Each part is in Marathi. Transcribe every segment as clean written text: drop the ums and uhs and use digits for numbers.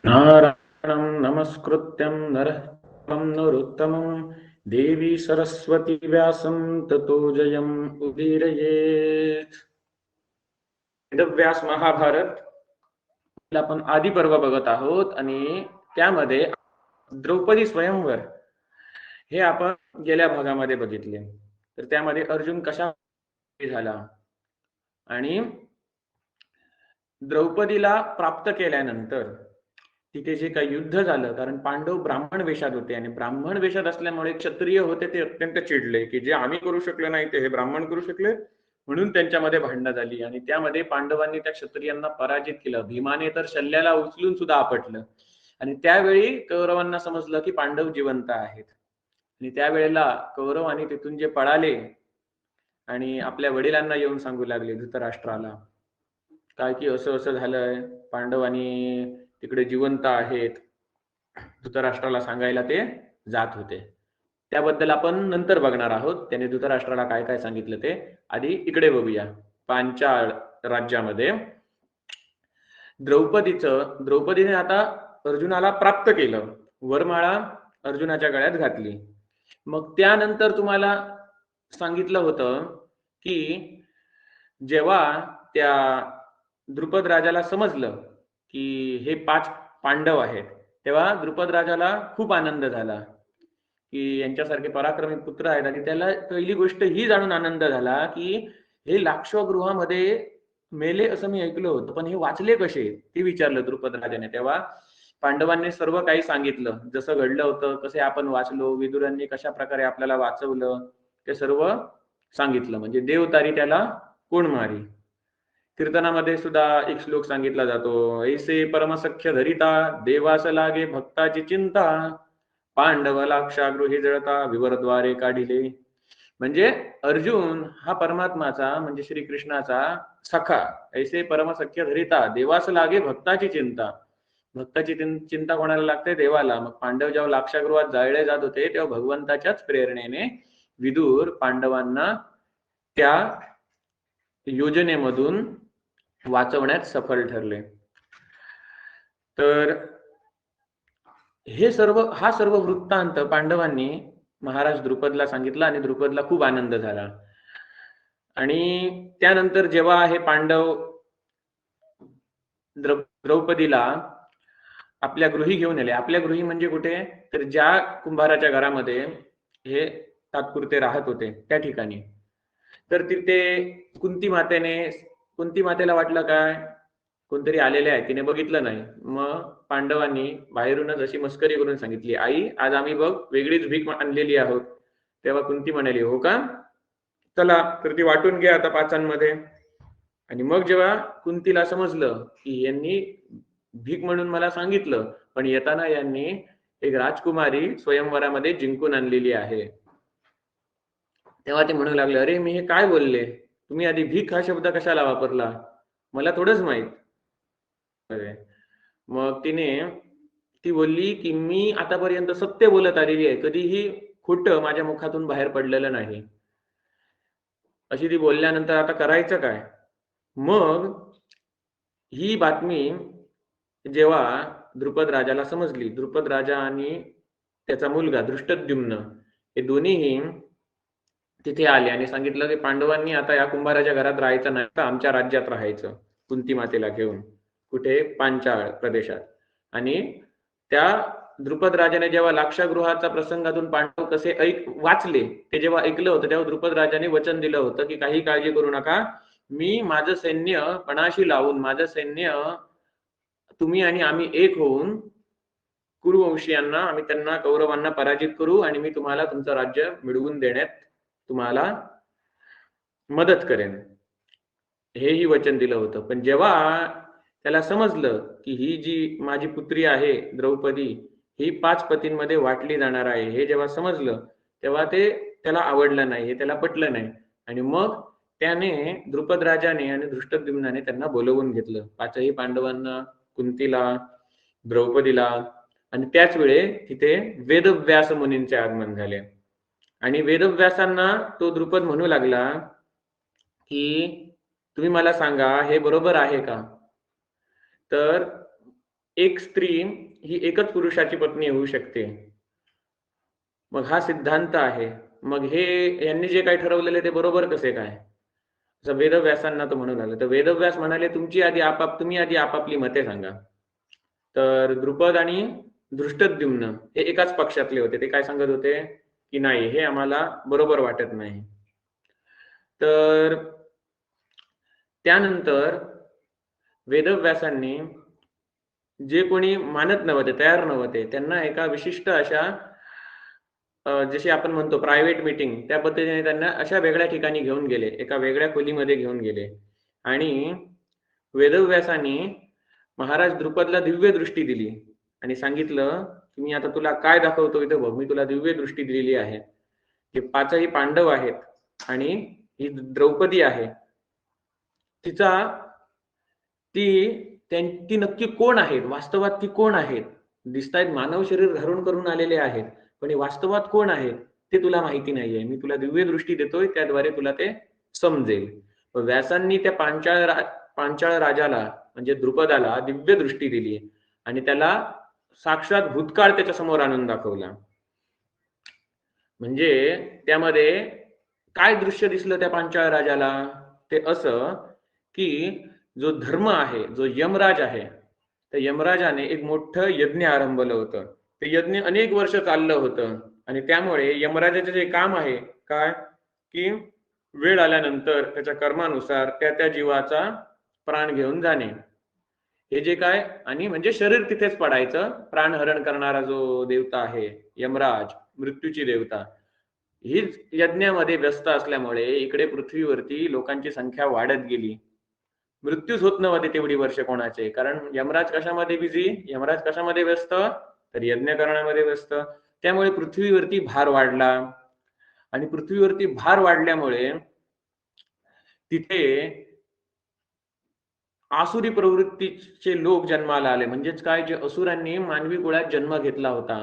नारायणं नमस्कृत्यं नरं नरोत्तमं देवी सरस्वती व्यासं ततो जयम् उदीरयेत्. वेदव्यास महाभारत आपण आदी पर्व बघत आहोत आणि त्यामध्ये द्रौपदी स्वयंवर हे आपण गेल्या भागामध्ये बघितले. तर त्यामध्ये अर्जुन कशा झाला आणि द्रौपदीला प्राप्त केल्यानंतर तिथे जे काही युद्ध झालं, कारण पांडव ब्राह्मण वेशात होते आणि ब्राह्मण वेशात असल्यामुळे क्षत्रिय होते ते अत्यंत चिडले की जे आम्ही करू शकलो नाही ते हे ब्राह्मण करू शकले, म्हणून त्यांच्यामध्ये भांडणं झाली आणि त्यामध्ये पांडवांनी त्या क्षत्रियांना पराजित केलं. भीमाने तर शल्याला उचलून सुद्धा आपटलं आणि त्यावेळी कौरवांना समजलं की पांडव जिवंत आहेत आणि त्यावेळेला कौरव आणि तिथून जे पळाले आणि आपल्या वडिलांना येऊन सांगू लागले धृतराष्ट्राला काय की असं असं झालंय, पांडव आणि तिकडे जिवंत आहेत. धृतराष्ट्राला सांगायला ते जात होते. त्याबद्दल आपण नंतर बघणार आहोत. त्याने धृतराष्ट्राला काय काय सांगितलं ते आधी इकडे बघूया. पांचाळ राज्यामध्ये द्रौपदीने आता अर्जुनाला प्राप्त केलं. वरमाळा अर्जुनाच्या गळ्यात घातली. मग त्यानंतर तुम्हाला सांगितलं होतं की जेव्हा त्या द्रुपद राजाला समजलं की हे 5 पांडव आहेत, तेव्हा द्रुपद राजाला खूप आनंद झाला की यांच्यासारखे पराक्रमी पुत्र आहेत आणि त्याला पहिली गोष्ट ही जाणून आनंद झाला की हे लाक्षागृहामध्ये मेले असं मी ऐकलं होतं, पण हे वाचले कसे ते विचारलं द्रुपद राजाने. तेव्हा पांडवांनी सर्व काही सांगितलं, जसं घडलं होतं, कसे आपण वाचलो, विदुरांनी कशा प्रकारे आपल्याला वाचवलं ते सर्व सांगितलं. म्हणजे देवतारी त्याला कोण मारी. कीर्तनामध्ये सुद्धा एक श्लोक सांगितला जातो, ऐसे परमसख्य धरिता देवास लागे भक्ताची चिंता पांडव लाक्षागृही जळता विवरद्वारे काढिले. म्हणजे अर्जुन हा परमात्माचा म्हणजे श्रीकृष्णाचा सखा, ऐसे परमसख्य धरिता देवास लागे भक्ताची चिंता. भक्ताची चिंता कोणाला लागते? देवाला. मग पांडव जेव्हा लाक्षागृहात जाळले जात होते तेव्हा भगवंताच्याच प्रेरणेने विदुर पांडवांना त्या योजनेमधून वाचवण्यात सफल ठरले. तर हा सर्व वृत्तांत पांडवांनी महाराज द्रुपदला सांगितला आणि द्रुपदला खूप आनंद झाला. आणि त्यानंतर जेव्हा हे पांडव द्रौपदीला आपल्या गृही घेऊन आले. आपल्या गृही म्हणजे कुठे? तर ज्या कुंभाराच्या घरामध्ये हे तात्पुरते राहत होते त्या ठिकाणी. तर तिथे कुंती मातेला वाटलं काय कोणतरी आलेले आहे, तिने बघितलं नाही. मग पांडवांनी बाहेरूनच अशी मस्करी करून सांगितली, आई आज आम्ही बघ वेगळीच भीक आणलेली आहोत. तेव्हा कुंती म्हणाली, हो का, चला तर ती वाटून घ्या आता पाचांमध्ये. आणि मग जेव्हा कुंतीला समजलं की यांनी भीक म्हणून मला सांगितलं, पण येताना यांनी एक राजकुमारी स्वयंवरामध्ये जिंकून आणलेली आहे, तेव्हा ते म्हणू लागले, अरे मी हे काय बोलले, तुम्ही आधी भीक हा शब्द कशाला वापरला, मला थोडंच माहित. मग ती बोलली की मी आतापर्यंत सत्य बोलत आलेली आहे, कधीही खोटं माझ्या मुखातून बाहेर पडलेलं नाही. अशी ती बोलल्यानंतर आता करायचं काय? मग ही बातमी जेव्हा द्रुपद राजाला समजली, द्रुपद राजा आणि त्याचा मुलगा धृष्टद्युम्न हे दोन्हीही तिथे आले आणि सांगितलं की पांडवांनी आता या कुंभाराच्या घरात राहायचं नाही, तर आमच्या राज्यात राहायचं कुंती मातेला घेऊन. कुठे? पांचाळ प्रदेशात. आणि त्या द्रुपद राजाने जेव्हा लाक्षागृहाचा प्रसंगातून पांडव कसे वाचले ते जेव्हा ऐकलं होतं, तेव्हा द्रुपद राजाने वचन दिलं होतं की काही काळजी करू नका, मी माझं सैन्य पणाशी लावून माझं सैन्य तुम्ही आणि आम्ही एक होऊन कुरुवंशीयांना आम्ही त्यांना कौरवांना पराजित करू आणि मी तुम्हाला तुमचं राज्य मिळवून देण्यात तुम्हाला मदत करेन, हेही वचन दिलं होतं. पण जेव्हा त्याला समजलं की ही जी माझी पुत्री आहे द्रौपदी ही 5 पतींमध्ये वाटली जाणार आहे, हे जेव्हा समजलं तेव्हा ते त्याला आवडलं नाही, हे त्याला पटलं नाही. आणि मग त्याने द्रुपद राजाने आणि धृष्टद्युम्नाने त्यांना बोलवून घेतलं, 5ही पांडवांना, कुंतीला, द्रौपदीला. आणि त्याच वेळे तिथे वेदव्यास मुनींचे आगमन झाले. आणि वेदव्यासांना तो द्रुपद म्हणू लागला की तुम्ही मला सांगा हे बरोबर आहे का? तर एक स्त्री ही एकच पुरुषाची पत्नी होऊ शकते. मग हा सिद्धांत आहे. मग हे यांनी जे काही ठरवलेले ते बरोबर कसे काय? असं वेदव्यासांना तो म्हणू लागला. तर वेदव्यास म्हणाले, तुम्ही आधी आपापली मते सांगा. तर द्रुपद आणि धृष्टद्युम्न हे एकाच पक्षातले होते. ते काय सांगत होते की नाही, हे आम्हाला बरोबर वाटत नाही. तर त्यानंतर वेदव्यासांनी जे कोणी मानत नव्हते, तयार नव्हते, त्यांना एका विशिष्ट अशा जशी आपण म्हणतो प्रायव्हेट मीटिंग, त्या पद्धतीने त्यांना अशा वेगळ्या ठिकाणी घेऊन गेले, एका वेगळ्या खोलीमध्ये घेऊन गेले आणि वेदव्यासांनी महाराज द्रुपदला दिव्य दृष्टी दिली आणि सांगितलं की मी आता तुला काय दाखवतो इथं बघ, मी तुला दिव्य दृष्टी दिलेली आहे. हे पाचही पांडव आहेत आणि ही द्रौपदी आहे. तिचा ती नक्की कोण आहेत, वास्तवात ती कोण आहेत? दिसतायत मानव शरीर धारण करून आलेले आहेत, पण हे वास्तवात कोण आहेत ते तुला माहिती नाहीये. मी तुला दिव्य दृष्टी देतोय, त्याद्वारे तुला ते समजेल. व्यासांनी त्या पांचाळ राजाला म्हणजे द्रुपदाला दिव्य दृष्टी दिली आणि त्याला साक्षात भूतकाळ त्याच्या समोर आणून दाखवला. म्हणजे त्यामध्ये काय दृश्य दिसलं त्या पांचाळ राजाला? ते असं की जो धर्म आहे, जो यमराज आहे, त्या यमराजाने एक मोठं यज्ञ आरंभलं होतं. ते यज्ञ अनेक वर्ष चाललं होतं आणि त्यामुळे यमराजाचे जे काम आहे काय की वेळ आल्यानंतर त्याच्या कर्मानुसार त्या जीवाचा प्राण घेऊन जाणे, हे जे काय, आणि म्हणजे शरीर तिथेच पडायचं. प्राणहरण करणारा जो देवता आहे यमराज, मृत्यूची देवता, हीच यज्ञामध्ये व्यस्त असल्यामुळे इकडे पृथ्वीवरती लोकांची संख्या वाढत गेली. मृत्यूच होत नव्हते तेवढी वर्ष कोणाचे, कारण यमराज कशामध्ये बिझी, यमराज कशामध्ये व्यस्त, तर यज्ञ करण्यामध्ये व्यस्त. त्यामुळे पृथ्वीवरती भार वाढला आणि पृथ्वीवरती भार वाढल्यामुळे तिथे आसुरी प्रवृत्तीचे लोक जन्माला आले. म्हणजेच काय, जे असुरांनी मानवी कुळात जन्म घेतला होता,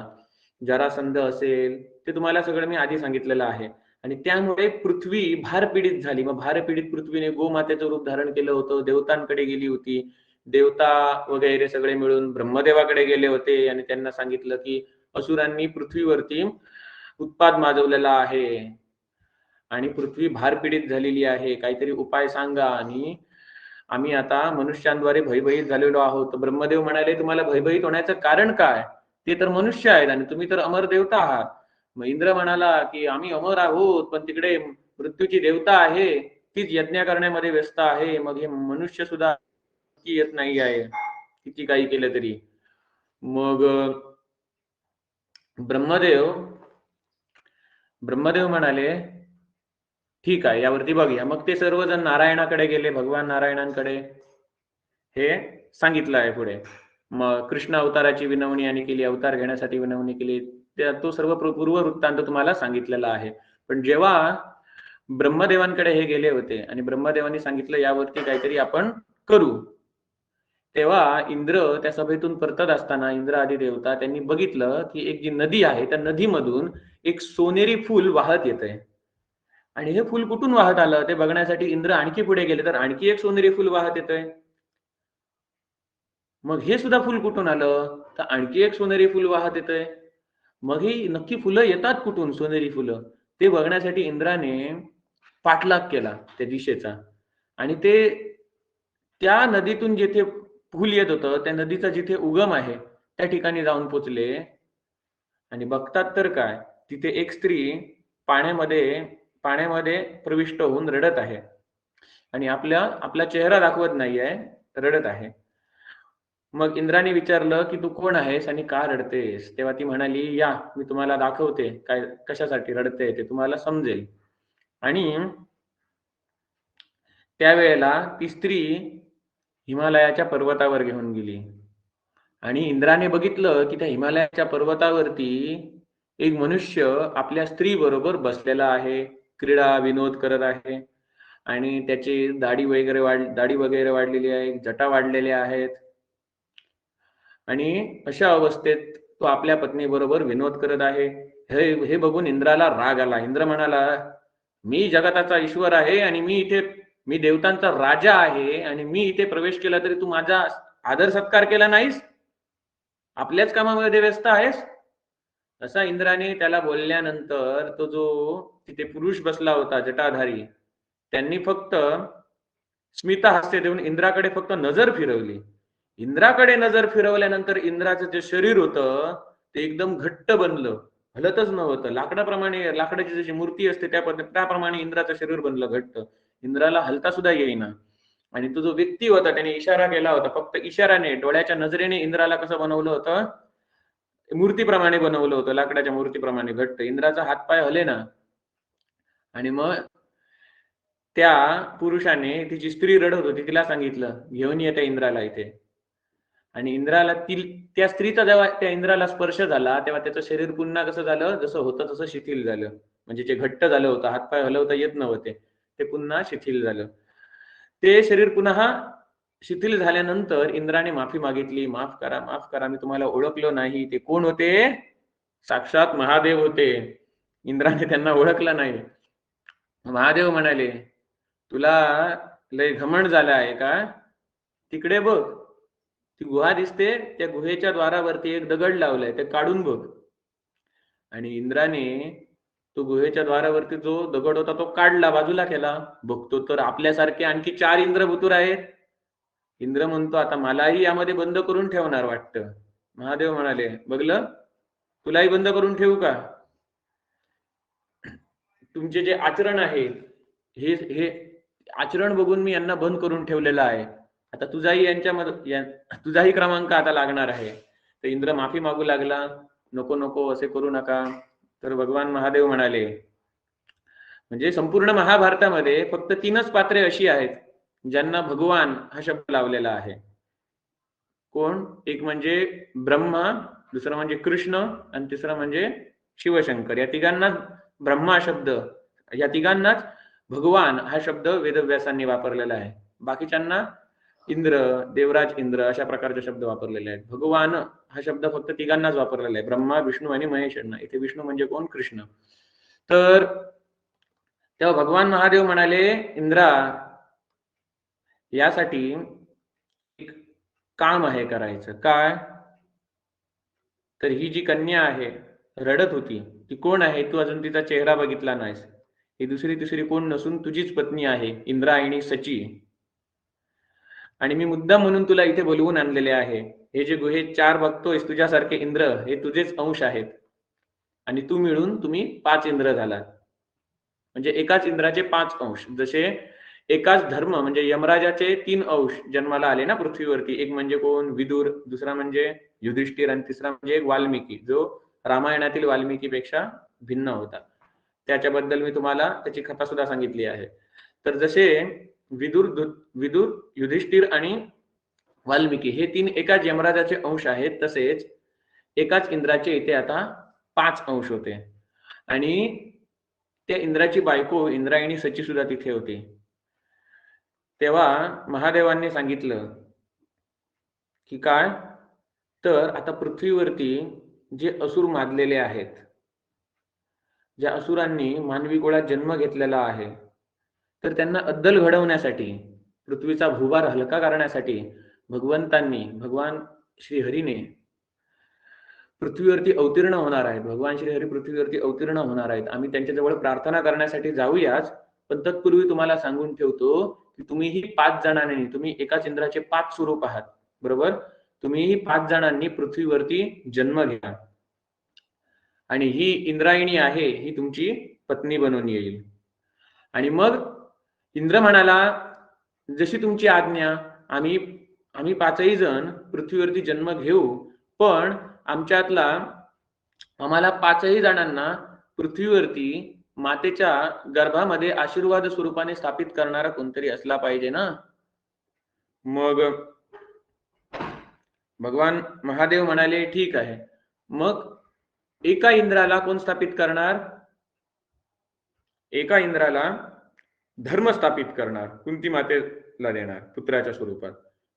जरासंध असेल, ते तुम्हाला सगळं मी आधी सांगितलेलं आहे. आणि त्यामुळे पृथ्वी भारपीडित झाली. मग भारपीडित पृथ्वीने गोमातेचं रूप धारण केलं होतं, देवतांकडे गेली होती. देवता वगैरे सगळे मिळून ब्रह्मदेवाकडे गेले होते आणि त्यांना सांगितलं की असुरांनी पृथ्वीवरती उत्पात माजवलेला आहे आणि पृथ्वी भारपीडित झालेली आहे, काहीतरी उपाय सांगा. आणि आम्ही आता मनुष्यांद्वारे भयभीत झालेलो आहोत. ब्रह्मदेव म्हणाले, तुम्हाला भयभीत होण्याचं कारण काय? ते तर मनुष्य आहेत आणि तुम्ही तर अमर देवता आहात. मग इंद्र म्हणाला की आम्ही अमर आहोत, पण तिकडे मृत्यूची देवता आहे, तीच यज्ञ करण्यामध्ये व्यस्त आहे. मग हे मनुष्य सुद्धा येत नाही आहे, किती काही केलं तरी. मग ब्रह्मदेव म्हणाले ठीक आहे, यावरती बघूया. मग ते सर्वजण नारायणाकडे गेले, भगवान नारायणांकडे. हे सांगितलं आहे पुढे. मग कृष्ण अवताराची विनवणी आणि केली, अवतार घेण्यासाठी विनवणी केली, तो सर्व पूर्व वृत्तांत तुम्हाला सांगितलेला आहे. पण जेव्हा ब्रह्मदेवांकडे हे गेले होते आणि ब्रह्मदेवांनी सांगितलं यावरती काहीतरी आपण करू, तेव्हा इंद्र त्या सभेतून परतत असताना, इंद्र आदी देवता, त्यांनी बघितलं की एक जी नदी आहे, त्या नदीमधून एक सोनेरी फूल वाहत येतंय. आणि हे फूल कुठून वाहत आलं ते बघण्यासाठी इंद्र आणखी पुढे गेले, तर आणखी एक सोनेरी फूल वाहत येतंय. मग हे सुद्धा फूल कुठून आलं, तर आणखी एक सोनेरी फूल वाहत येतंय. मग ही नक्की फुलं येतात कुठून, सोनेरी फुलं, ते बघण्यासाठी इंद्राने पाठलाग केला त्या दिशेचा. आणि ते त्या नदीतून जिथे फूल येत होतं, त्या नदीचा जिथे उगम आहे त्या ठिकाणी जाऊन पोचले आणि बघतात तर काय, तिथे एक स्त्री पाण्यामध्ये प्रविष्ट होऊन रडत आहे आणि आपला चेहरा दाखवत नाहीये, रडत आहे. मग इंद्राने विचारलं की तू कोण आहेस आणि का रडतेस? तेव्हा ती म्हणाली, या मी तुम्हाला दाखवते काय कशासाठी रडते ते तुम्हाला समजेल. आणि त्यावेळेला ती स्त्री हिमालयाच्या पर्वतावर घेऊन गेली आणि इंद्राने बघितलं की त्या हिमालयाच्या पर्वतावरती एक मनुष्य आपल्या स्त्री बरोबर बसलेला आहे, क्रीडा विनोद करत आहे आणि त्याची दाढी वगैरे वाढलेली आहे, जटा वाढलेल्या आहेत आणि अशा अवस्थेत तो आपल्या पत्नी बरोबर विनोद करत आहे. हे बघून इंद्राला राग आला. इंद्र म्हणाला, मी जगताचा ईश्वर आहे आणि मी देवतांचा राजा आहे आणि मी इथे प्रवेश केला तरी तू माझा आदर सत्कार केला नाहीस. आपल्याच कामामध्ये व्यस्त आहेस? असा इंद्राने त्याला बोलल्यानंतर तो जो तिथे पुरुष बसला होता जटाधारी, त्यांनी फक्त स्मितहास्य देऊन इंद्राकडे फक्त नजर फिरवली. इंद्राकडे नजर फिरवल्यानंतर इंद्राचं जे शरीर होतं ते एकदम घट्ट बनलं, हलतच नव्हतं. लाकडाप्रमाणे, लाकडाची जशी मूर्ती असते त्याप्रमाणे इंद्राचं शरीर बनलं घट्ट. इंद्राला हलता सुद्धा येईना. आणि तो जो व्यक्ती होता त्याने इशारा केला होता, फक्त इशाराने, डोळ्याच्या नजरेने इंद्राला कसं बनवलं होतं, मूर्तीप्रमाणे बनवलं होतं, लाकडाच्या मूर्तीप्रमाणे घट्ट. इंद्राचा हातपाय हलेना. आणि मग त्या पुरुषाने, तिची स्त्री रडत होती, तिला सांगितलं घेऊन ये त्या इंद्राला इथे. आणि इंद्राला त्या स्त्रीचा जेव्हा त्या इंद्राला स्पर्श झाला तेव्हा त्याचं शरीर पुन्हा कसं झालं, जसं होतं तसं शिथिल झालं. म्हणजे जे घट्ट झालं होतं, हातपाय हलवता येत नव्हते, ते पुन्हा शिथिल झालं. ते शरीर पुन्हा शिथिल झाल्यानंतर इंद्राने माफी मागितली, माफ करा, माफ करा, मी तुम्हाला ओळखलो नाही. ते कोण होते? साक्षात महादेव होते. इंद्राने त्यांना ओळखलं नाही. महादेव म्हणाले, तुला लय घमंड झाला आहे का? तिकडे बघ, ती गुहा दिसते, त्या गुहेच्या द्वारावरती एक दगड लावलाय, ते काढून बघ. आणि इंद्राने तो गुहेच्या द्वारावरती जो दगड होता तो काढला, बाजूला केला. बघतो तर आपल्यासारखे आणखी 4 इंद्रभूतूर आहेत. इंद्र म्हणतो, आता मलाही यामध्ये बंद करून ठेवणार वाटतं. महादेव म्हणाले, बघलं, तुलाही बंद करून ठेवू का? तुमचे जे आचरण आहे, हे आचरण बघून मी यांना बंद करून ठेवलेलं आहे. आता तुझाही क्रमांक आता लागणार आहे. तर इंद्र माफी मागू लागला, नको नको, असे करू नका. तर भगवान महादेव म्हणाले, म्हणजे संपूर्ण महाभारतामध्ये फक्त 3च पात्रे अशी आहेत ज्यांना भगवान हा शब्द लावलेला आहे. कोण? एक म्हणजे ब्रह्मा, दुसरं म्हणजे कृष्ण, आणि तिसरं म्हणजे शिवशंकर. या तिघांनाच ब्रह्मा शब्द, या तिघांनाच भगवान हा शब्द वेदव्यासांनी वापरलेला आहे. बाकीच्यांना इंद्र, देवराज इंद्र अशा प्रकारचे शब्द वापरलेले आहेत. भगवान हा शब्द फक्त तिघांनाच वापरलेला आहे, ब्रह्मा, विष्णू आणि महेश यांना. इथे विष्णू म्हणजे कोण? कृष्ण. तर तेव्हा भगवान महादेव म्हणाले, इंद्रा, यासाठी एक काम आहे करायचं. काय? तर ही जी कन्या आहे, रडत होती, ती कोण आहे? तू अजून तिचा चेहरा बघितला नाहीस. ही दुसरी तिसरी कोण नसून तुझीच पत्नी आहे, इंद्रायणी सची. आणि मी मुद्दाम म्हणून तुला इथे बोलवून आणलेले आहे. हे जे गुहेत 4 बघतोयस तुझ्यासारखे इंद्र, हे तुझेच अंश आहेत. आणि तू मिळून तुम्ही 5 इंद्र झालात. म्हणजे एकाच इंद्राचे 5 अंश. जसे एकाच धर्म म्हणजे यमराजाचे 3 अंश जन्माला आले ना पृथ्वीवरती. एक म्हणजे कोण? विदुर, दुसरा म्हणजे युधिष्ठिर, आणि तिसरा म्हणजे एक वाल्मिकी, जो रामायणातील वाल्मिकीपेक्षा भिन्न होता. त्याच्याबद्दल मी तुम्हाला त्याची कथा सुद्धा सांगितली आहे. तर जसे विदुर, युधिष्ठिर आणि वाल्मिकी हे 3 एकाच यमराजाचे अंश आहेत, तसेच एकाच इंद्राचे इथे आता 5 अंश होते. आणि त्या इंद्राची बायको इंद्रायणी सची सुद्धा तिथे होती. तेव्हा महादेवांनी सांगितलं की काय? तर आता पृथ्वीवरती जे असुर माजलेले आहेत, ज्या असुरांनी मानवी कुळात जन्म घेतलेला आहे, तर त्यांना अद्दल घडवण्यासाठी, पृथ्वीचा भूभार हलका करण्यासाठी भगवान श्रीहरीने पृथ्वीवरती अवतीर्ण होणार आहेत. भगवान श्रीहरी पृथ्वीवरती अवतीर्ण होणार आहेत. आम्ही त्यांच्याजवळ प्रार्थना करण्यासाठी जाऊयाच, पण तत्पूर्वी तुम्हाला सांगून ठेवतो की तुम्हीही 5 जणांनी, तुम्ही एकाच इंद्राचे 5 स्वरूप आहात, बरोबर? तुम्हीही 5 जणांनी पृथ्वीवरती जन्म घ्या आणि ही इंद्रायणी आहे, ही तुमची पत्नी बनून येईल. आणि मग इंद्र म्हणाला, जशी तुमची आज्ञा, आम्ही 5ही जण पृथ्वीवरती जन्म घेऊ, पण आम्हाला 5ही जणांना पृथ्वीवरती मातेच्या गर्भामध्ये आशीर्वाद स्वरूपाने स्थापित करणारा कोणतरी असला पाहिजे ना. मग भगवान महादेव म्हणाले, ठीक आहे. मग एका इंद्राला कोण स्थापित करणार? एका इंद्राला धर्म स्थापित करणार, कुंती मातेला देणार पुत्राच्या स्वरूपात.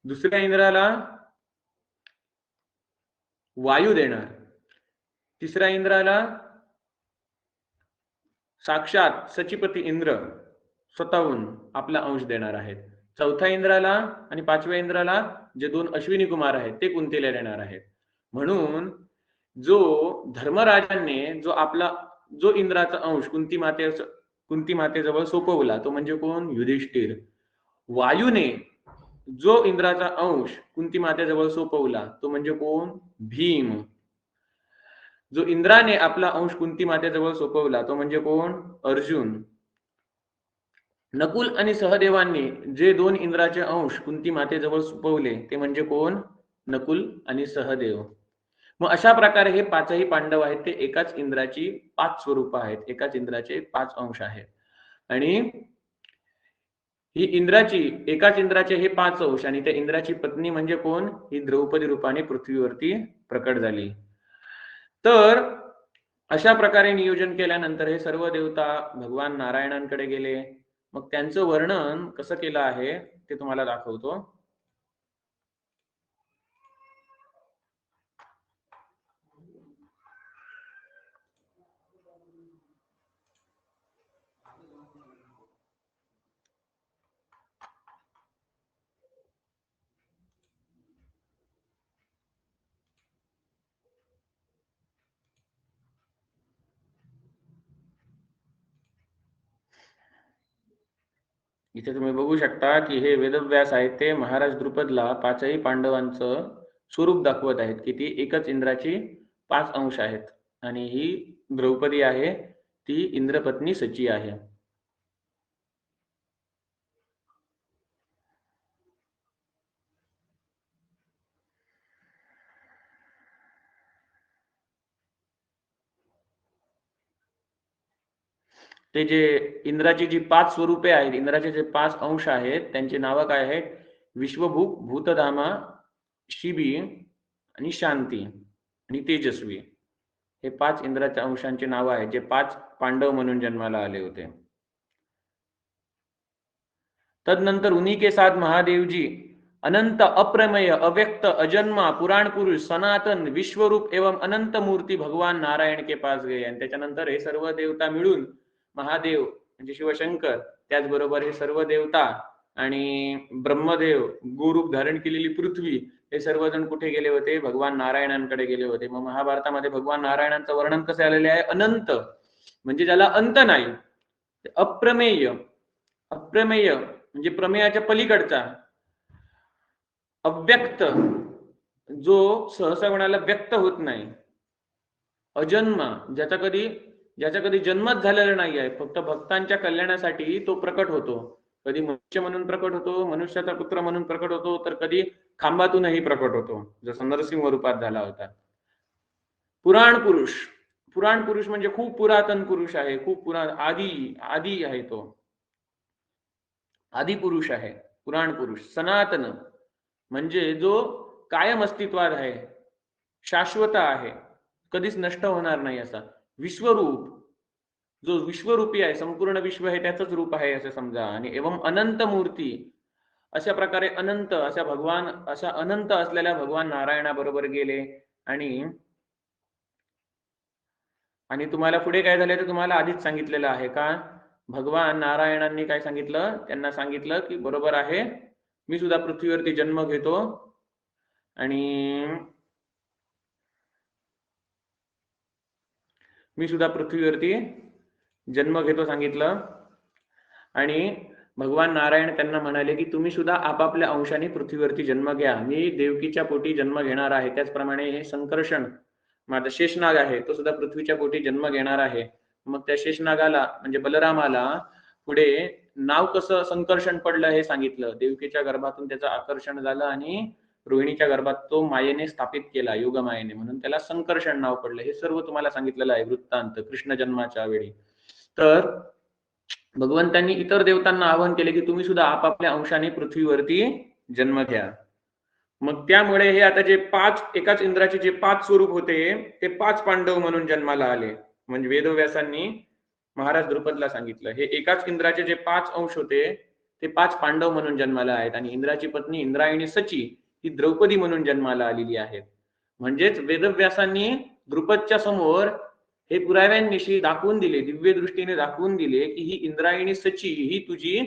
दुसऱ्या इंद्राला वायू देणार. तिसऱ्या इंद्राला साक्षात सचिपती इंद्र स्वतःहून आपला अंश देणार आहेत. चौथ्या इंद्राला आणि 5व्या इंद्राला जे 2 अश्विनी कुमार आहेत ते कुंतीला देणार आहेत. म्हणून जो धर्मराजाने जो इंद्राचा अंश कुंती मातेजवळ सोपवला तो म्हणजे कोण? युधिष्ठिर. वायूने जो इंद्राचा अंश कुंती मातेजवळ सोपवला तो म्हणजे कोण? भीम. जो इंद्राने आपला अंश कुंती मातेजवळ सोपवला तो म्हणजे कोण? अर्जुन. नकुल आणि सहदेवांनी जे 2 इंद्राचे अंश कुंती मातेजवळ सोपवले ते म्हणजे कोण? नकुल आणि सहदेव. मग अशा प्रकारे हे पाचही पांडव आहेत ते एकाच इंद्राची 5 स्वरूप आहेत, एकाच इंद्राचे 5 अंश आहेत. आणि ही एकाच इंद्राचे हे 5 अंश आणि त्या इंद्राची पत्नी म्हणजे कोण? ही द्रौपदी रूपाने पृथ्वीवरती प्रकट झाली. तर अशा प्रकारे नियोजन केल्यानंतर हे सर्व देवता भगवान नारायणांकडे गेले. मग त्यांचं वर्णन कसं केलं आहे ते तुम्हाला दाखवतो. इथे तुम्ही बघू शकता की हे वेदव्यास आहेत ते महाराज द्रुपदला पाचही पांडवांचं स्वरूप दाखवत आहेत की ती एकच इंद्राची 5 अंश आहेत आणि ही द्रौपदी आहे ती इंद्रपत्नी सची आहे. ते जे इंद्राची जी 5 स्वरूपे आहेत, इंद्राचे जे 5 अंश आहेत त्यांची नावं काय आहेत? विश्वभूक, भूतधामा, शिबी आणि शांती आणि तेजस्वी. हे 5 इंद्राच्या अंशांची नावं आहेत जे 5 पांडव म्हणून जन्माला आले होते. तदनंतर उन्हीं के साथ महादेव जी अनंत अप्रमेय अव्यक्त अजन्मा पुराण पुरुष सनातन विश्वरूप एवं अनंत मूर्ती भगवान नारायण के पास गए. आणि त्याच्यानंतर हे सर्व देवता मिळून महादेव म्हणजे शिवशंकर, त्याचबरोबर हे सर्व देवता आणि ब्रह्मदेव, गोरूप धारण केलेली पृथ्वी, हे सर्वजण कुठे गेले होते? भगवान नारायणांकडे गेले होते. मग महाभारतामध्ये भगवान नारायणांचं वर्णन कसे आलेले आहे? अनंत म्हणजे ज्याला अंत नाही, अप्रमेय. अप्रमेय म्हणजे प्रमेयाच्या पलीकडचा, अव्यक्त जो सहसा कोणाला व्यक्त होत नाही, अजन्मा ज्याचा कधी जन्मच झालेला नाही आहे, फक्त भक्तांच्या कल्याणासाठी तो प्रकट होतो. कधी मनुष्य म्हणून प्रकट होतो, मनुष्याचा पुत्र म्हणून प्रकट होतो, तर कधी खांबातूनही प्रकट होतो, जसं नरसिंह रूपात झाला होता. पुराण पुरुष म्हणजे खूप पुरातन पुरुष आहे, खूप आदी आहे तो, आदी पुरुष आहे पुराण पुरुष. सनातन म्हणजे जो कायम अस्तित्वात आहे, शाश्वत आहे, कधीच नष्ट होणार नाही असा. विश्वरूप जो विश्वरूपी आहे, संपूर्ण विश्व हे त्याचंच रूप आहे असं समजा. आणि एवं अनंत मूर्ती, अशा प्रकारे अशा अनंत असलेल्या भगवान नारायणाबरोबर गेले. आणि तुम्हाला पुढे काय झाले ते तुम्हाला आधीच सांगितलेलं आहे का? भगवान नारायणांनी काय सांगितलं? त्यांना सांगितलं की बरोबर आहे, मी सुद्धा पृथ्वीवरती जन्म घेतो आणि सांगितलं. आणि भगवान नारायण त्यांना म्हणाले की तुम्ही सुद्धा आपापल्या अंशाने पृथ्वीवरती जन्म घ्या, मी देवकीच्या पोटी जन्म घेणार आहे. त्याचप्रमाणे हे संकर्षण माझा शेषनाग आहे, तो सुद्धा पृथ्वीच्या पोटी जन्म घेणार आहे. मग त्या शेषनागाला म्हणजे बलरामाला पुढे नाव कसं संकर्षण पडलं हे सांगितलं. देवकीच्या गर्भातून त्याचं आकर्षण झालं आणि रोहिणीच्या गर्भात तो मायेने स्थापित केला, योगमायेने, म्हणून त्याला संकर्षण नाव पडलं. हे सर्व तुम्हाला सांगितलेलं आहे वृत्तांत कृष्ण जन्माच्या वेळी. तर भगवंतांनी इतर देवतांना आवाहन केले की तुम्ही सुद्धा आपापल्या अंशाने पृथ्वीवरती जन्म घ्या. मग त्यामुळे हे आता जे एकाच इंद्राचे जे 5 स्वरूप होते ते 5 पांडव म्हणून जन्माला आले. म्हणजे वेदव्यासांनी महाराज द्रुपदला सांगितलं हे एकाच इंद्राचे जे 5 अंश होते ते 5 पांडव म्हणून जन्माला आहेत आणि इंद्राची पत्नी इंद्रायणी सची ही द्रौपदी म्हणून जन्माला आलेली आहे. म्हणजेच वेदव्यासांनी द्रुपदच्या समोर हे पुराव्यांनिशी दाखवून दिले, दिव्य दृष्टीने दाखवून दिले की ही इंद्रायणी सची ही तुझी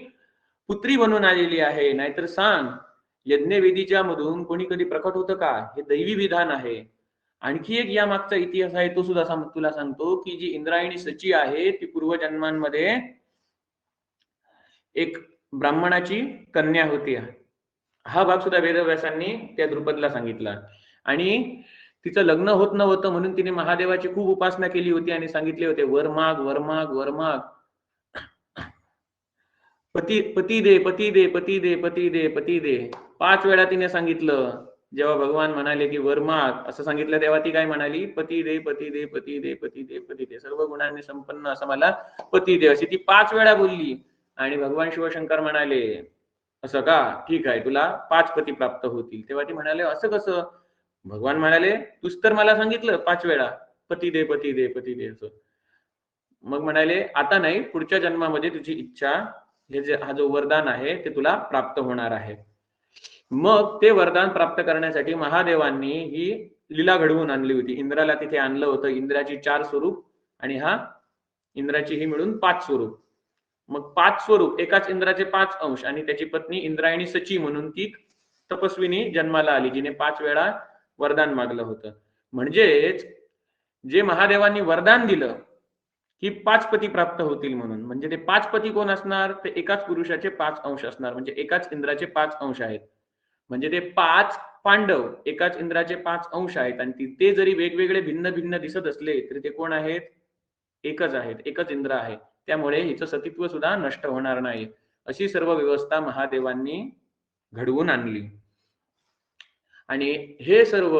पुत्री बनून आलेली आहे. नाहीतर सांग, यज्ञवेदीच्या मधून कोणी कधी प्रकट होतं का? हे दैवी विधान आहे. आणखी एक या मागचा इतिहास आहे, तो सुद्धा तुला सांगतो, की जी इंद्रायणी सची आहे ती पूर्वजन्मांमध्ये एक ब्राह्मणाची कन्या होती. हा भाग सुद्धा वेदव्यासांनी त्या द्रुपदला सांगितला. आणि तिचं लग्न होत नव्हतं म्हणून तिने महादेवाची खूप उपासना केली होती आणि सांगितले होते, वर माग वर माग वर माग, पती पती दे पती दे पती दे पती दे पती दे. 5 वेळा तिने सांगितलं. जेव्हा भगवान म्हणाले की वर माग असं सांगितलं, तेव्हा ती काय म्हणाली, पती दे पती दे पती दे पती दे पती दे, सर्व गुणांनी संपन्न असं मला पती दे, अशी ती 5 वेळा बोलली. आणि भगवान शिवशंकर म्हणाले, असं का, ठीक आहे, तुला 5 पती प्राप्त होतील. तेव्हा ती म्हणाले, असं कसं? भगवान म्हणाले, तूच तर मला सांगितलं 5 वेळा पती दे पती दे पती दे असं. मग म्हणाले, आता नाही, पुढच्या जन्मामध्ये तुझी इच्छा, हा जो वरदान आहे ते तुला प्राप्त होणार आहे. मग ते वरदान प्राप्त करण्यासाठी महादेवांनी ही लीला घडवून आणली होती. इंद्राला तिथे आणलं होतं. इंद्राची 4 स्वरूप आणि इंद्राची ही मिळून 5 स्वरूप. मग 5 स्वरूप, एकाच इंद्राचे 5 अंश, आणि त्याची पत्नी इंद्रायणी सची म्हणून ती तपस्विनी जन्माला आली, जिने 5 वेळा वरदान मागलं होतं. म्हणजेच जे महादेवांनी वरदान दिलं की 5 पती प्राप्त होतील म्हणून, म्हणजे ते 5 पती कोण असणार, ते एकाच पुरुषाचे 5 अंश असणार, म्हणजे एकाच इंद्राचे 5 अंश आहेत. म्हणजे ते 5 पांडव एकाच इंद्राचे 5 अंश आहेत. आणि ते जरी वेगवेगळे भिन्न भिन्न दिसत असले तरी ते कोण आहेत, एकच आहेत, एकच इंद्र आहे. त्यामुळे हिचं सतीत्व सुद्धा नष्ट होणार नाही. अशी सर्व व्यवस्था महादेवांनी घडवून आणली. आणि हे सर्व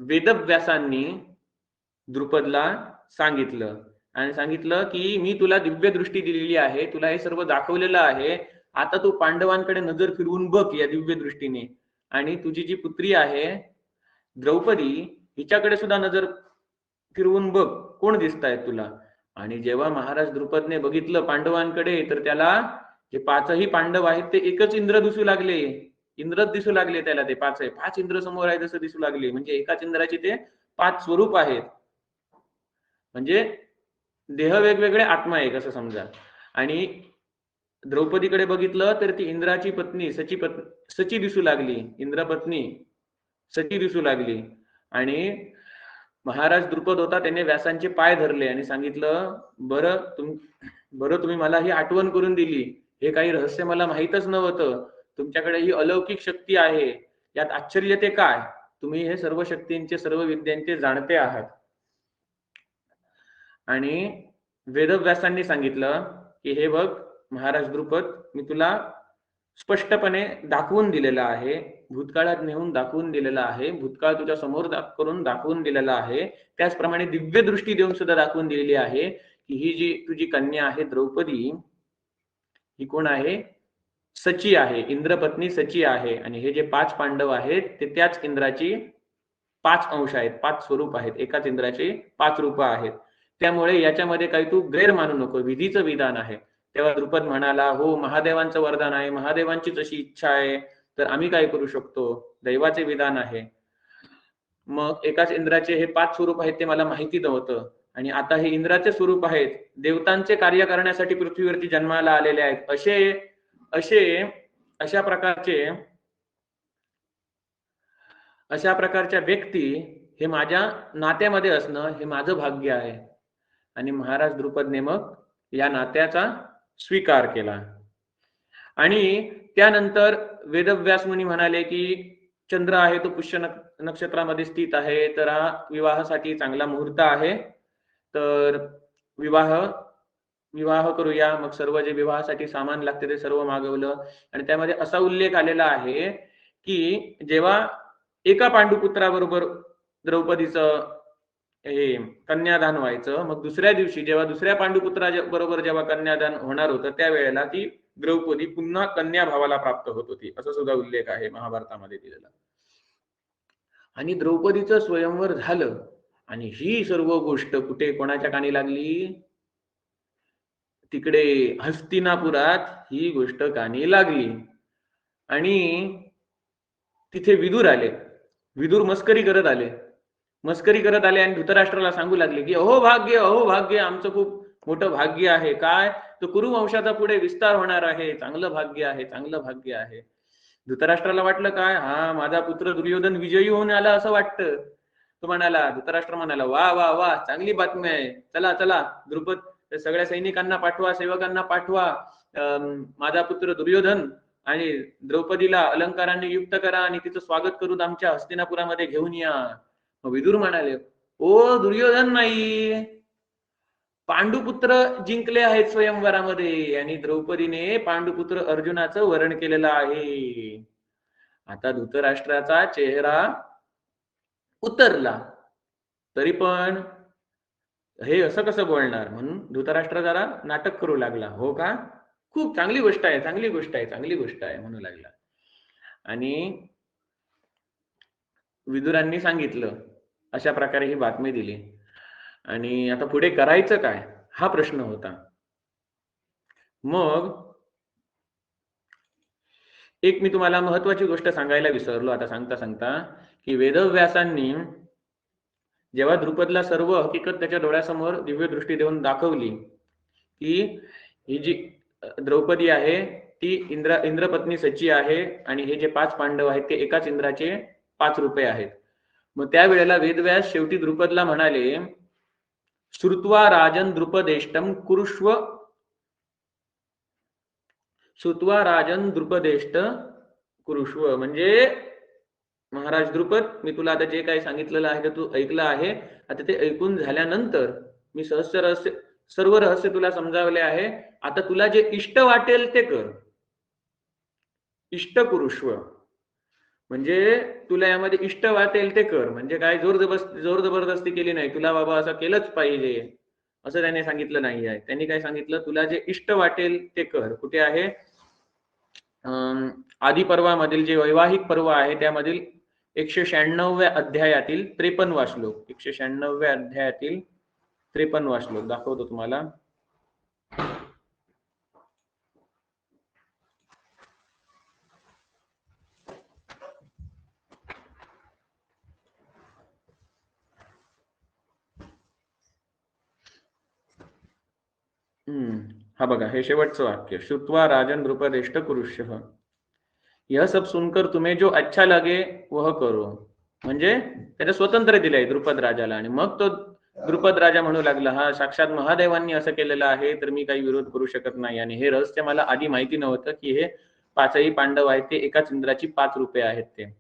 वेदव्यासांनी द्रुपदला सांगितलं आणि सांगितलं की मी तुला दिव्य दृष्टी दिलेली आहे, तुला हे सर्व दाखवलेलं आहे, आता तू पांडवांकडे नजर फिरवून बघ या दिव्य दृष्टीने, आणि तुझी जी पुत्री आहे द्रौपदी, हिच्याकडे सुद्धा नजर फिरवून बघ, कोण दिसतायत तुला. आणि जेव्हा महाराज द्रुपदने बघितलं पांडवांकडे, तर त्याला जे 5ही पांडव आहेत ते एकच इंद्र दिसू लागले. इंद्रच दिसू लागले त्याला, ते 5 इंद्र समोर आहे जसं दिसू लागले. म्हणजे एकाच इंद्राचे ते 5 स्वरूप आहेत. म्हणजे देह वेगवेगळे, आत्मा एक असं समजा. आणि द्रौपदीकडे बघितलं तर ती इंद्राची पत्नी सची दिसू लागली, इंद्रपत्नी सची दिसू लागली. आणि महाराज द्रुपद होता, त्याने व्यासांचे पाय धरले आणि सांगितलं, बरं तुम्ही मला ही आठवण करून दिली, हे काही रहस्य मला माहीतच नव्हतं, तुमच्याकडे ही अलौकिक शक्ती आहे, यात आश्चर्य ते काय, तुम्ही हे सर्व शक्तींचे सर्व विद्यांचे जाणते आहात. आणि वेदव्यासांनी सांगितलं की हे बघ महाराज द्रुपद, मी तुला स्पष्टपणे दाखवून दिलेला आहे, भूतकाळात नेऊन दाखवून दिलेला आहे, भूतकाळ तुझ्या समोर करून दाखवून दिलेला आहे, त्याचप्रमाणे दिव्य दृष्टी देऊन सुद्धा दाखवून दिलेली आहे की ही जी तुझी कन्या आहे द्रौपदी, ही कोण आहे, सची आहे, इंद्रपत्नी सची आहे. आणि हे जे 5 पांडव आहेत ते त्याच इंद्राची 5 अंश आहेत, 5 स्वरूप आहेत, एकाच इंद्राची 5 रूप आहेत. त्यामुळे याच्यामध्ये काही तू गैर मानू नको, विधीचं विधान आहे. तेव्हा द्रुपद म्हणाला, हो महादेवांचं वरदान आहे, महादेवांचीच अशी इच्छा आहे, तर आम्ही काय करू शकतो, दैवाचे विधान आहे. मग एकाच इंद्राचे हे 5 स्वरूप आहेत ते मला माहिती नव्हतं, आणि आता हे इंद्राचे स्वरूप आहेत, देवतांचे कार्य करण्यासाठी पृथ्वीवरती जन्माला आलेले आहेत, अशा प्रकारच्या व्यक्ती हे माझ्या नात्यामध्ये असणं हे माझं भाग्य आहे. आणि महाराज द्रुपदने मग या नात्याचा स्वीकार केला. आणि त्यानंतर वेदव्यास मुनी म्हणाले की चंद्र आहे तो पुष्य नक्षत्रामध्ये स्थित आहे, तर हा विवाहासाठी चांगला मुहूर्त आहे, तर विवाह करूया. मग सर्व जे विवाहासाठी सामान लागते ते सर्व मागवलं. आणि त्यामध्ये असा उल्लेख आलेला आहे की जेव्हा एका पांडुपुत्राबरोबर द्रौपदीचं हे कन्यादान व्हायचं, मग दुसऱ्या दिवशी जेव्हा दुसऱ्या पांडुपुत्रा बरोबर जेव्हा कन्यादान होणार होतं, त्यावेळेला ती द्रौपदी पुन्हा कन्या भावाला प्राप्त होत होती, असा सुद्धा उल्लेख आहे महाभारतामध्ये दिलेला. आणि द्रौपदीचं स्वयंवर झालं. आणि ही सर्व गोष्ट कुठे कोणाच्या कानी लागली, तिकडे हस्तिनापुरात ही गोष्ट कानी लागली. आणि तिथे विदुर आले, विदुर मस्करी करत आले आणि धृतराष्ट्राला सांगू लागले की अहो भाग्य, आमचं खूप मोठं भाग्य आहे, काय तर कुरुवंशाचा पुढे विस्तार होणार आहे, चांगलं भाग्य आहे. धृतराष्ट्राला वाटलं काय, हा माझा पुत्र दुर्योधन विजयी होऊन आला असं वाटतं. तो म्हणाला, धृतराष्ट्र म्हणाला, वा वा वा, चांगली बातमी आहे, चला चला द्रुपद सगळ्या सैनिकांना पाठवा, सेवकांना पाठवा, माझा पुत्र दुर्योधन आणि द्रौपदीला अलंकारांनी युक्त करा आणि तिचं स्वागत करून आमच्या हस्तिनापुरामध्ये घेऊन या. विदुर म्हणाले, ओ दुर्योधन नाही, पांडुपुत्र जिंकले आहेत स्वयंवरामध्ये आणि द्रौपदीने पांडुपुत्र अर्जुनाचं वरण केलेलं आहे. आता धृतराष्ट्राचा चेहरा उतरला, तरी पण हे असं कसं बोलणार म्हणून धृतराष्ट्र जरा नाटक करू लागला. हो का, खूप चांगली गोष्ट आहे, चांगली गोष्ट आहे, चांगली गोष्ट आहे म्हणू लागला. आणि विदुरांनी सांगितलं, अशा प्रकारे ही बातमी दिली. आणि आता पुढे करायचं काय हा प्रश्न होता. मग एक मी तुम्हाला महत्वाची गोष्ट सांगायला विसरलो आता सांगता सांगता, की वेदव्यासांनी जेव्हा द्रुपदला सर्व हकीकत त्याच्या डोळ्यासमोर दिव्य दृष्टी देऊन दाखवली, की ही जी द्रौपदी आहे ती इंद्रपत्नी सची आहे आणि हे जे 5 पांडव आहेत ते एकाच इंद्राचे 5 रूपे आहेत. मग त्यावेळेला वेदव्यास शेवटी द्रुपदला म्हणाले, श्रुत्वा राजन द्रुपदेष्टम कुरुष्व, श्रुत्वा राजन द्रुपदेष्ट कुरुष्व, म्हणजे महाराज द्रुपद, मी तुला आता जे काही सांगितलेलं आहे ते तू ऐकलं आहे, आता ते ऐकून झाल्यानंतर मी सर्व रहस्य तुला समजावले आहे, आता तुला जे इष्ट वाटेल ते कर. इष्ट कुरुष्व म्हणजे तुला यामध्ये इष्ट वाटेल ते कर, म्हणजे काय जोर जबरदस्ती केली नाही, तुला बाबा असं केलंच पाहिजे असं त्याने सांगितलं नाही आहे. त्यांनी काय सांगितलं, तुला जे इष्ट वाटेल ते कर. कुठे आहे, आदी पर्वामधील जे वैवाहिक पर्व आहे त्यामधील 196व्या अध्यायातील 53वा श्लोक, 196व्या अध्यायातील 53वा श्लोक दाखवतो तुम्हाला. हा बघा, हे शेवटचं वाक्य, श्रुत्वा राजन द्रुपदेष्ट कुरुष्यः, यह सब सुनकर तुम्हें जो अच्छा लगे वह करो. म्हणजे त्याला स्वतंत्र दिलंय द्रुपद राजाला. आणि मग तो द्रुपद राजा म्हणू लागला, हा साक्षात महादेवांनी असं केलेलं आहे तर मी काही विरोध करू शकत नाही. आणि हे रहस्य मला आधी माहिती नव्हतं की हे 5ही पांडव आहेत ते एकाच इंद्राची 5 रूपे आहेत ते.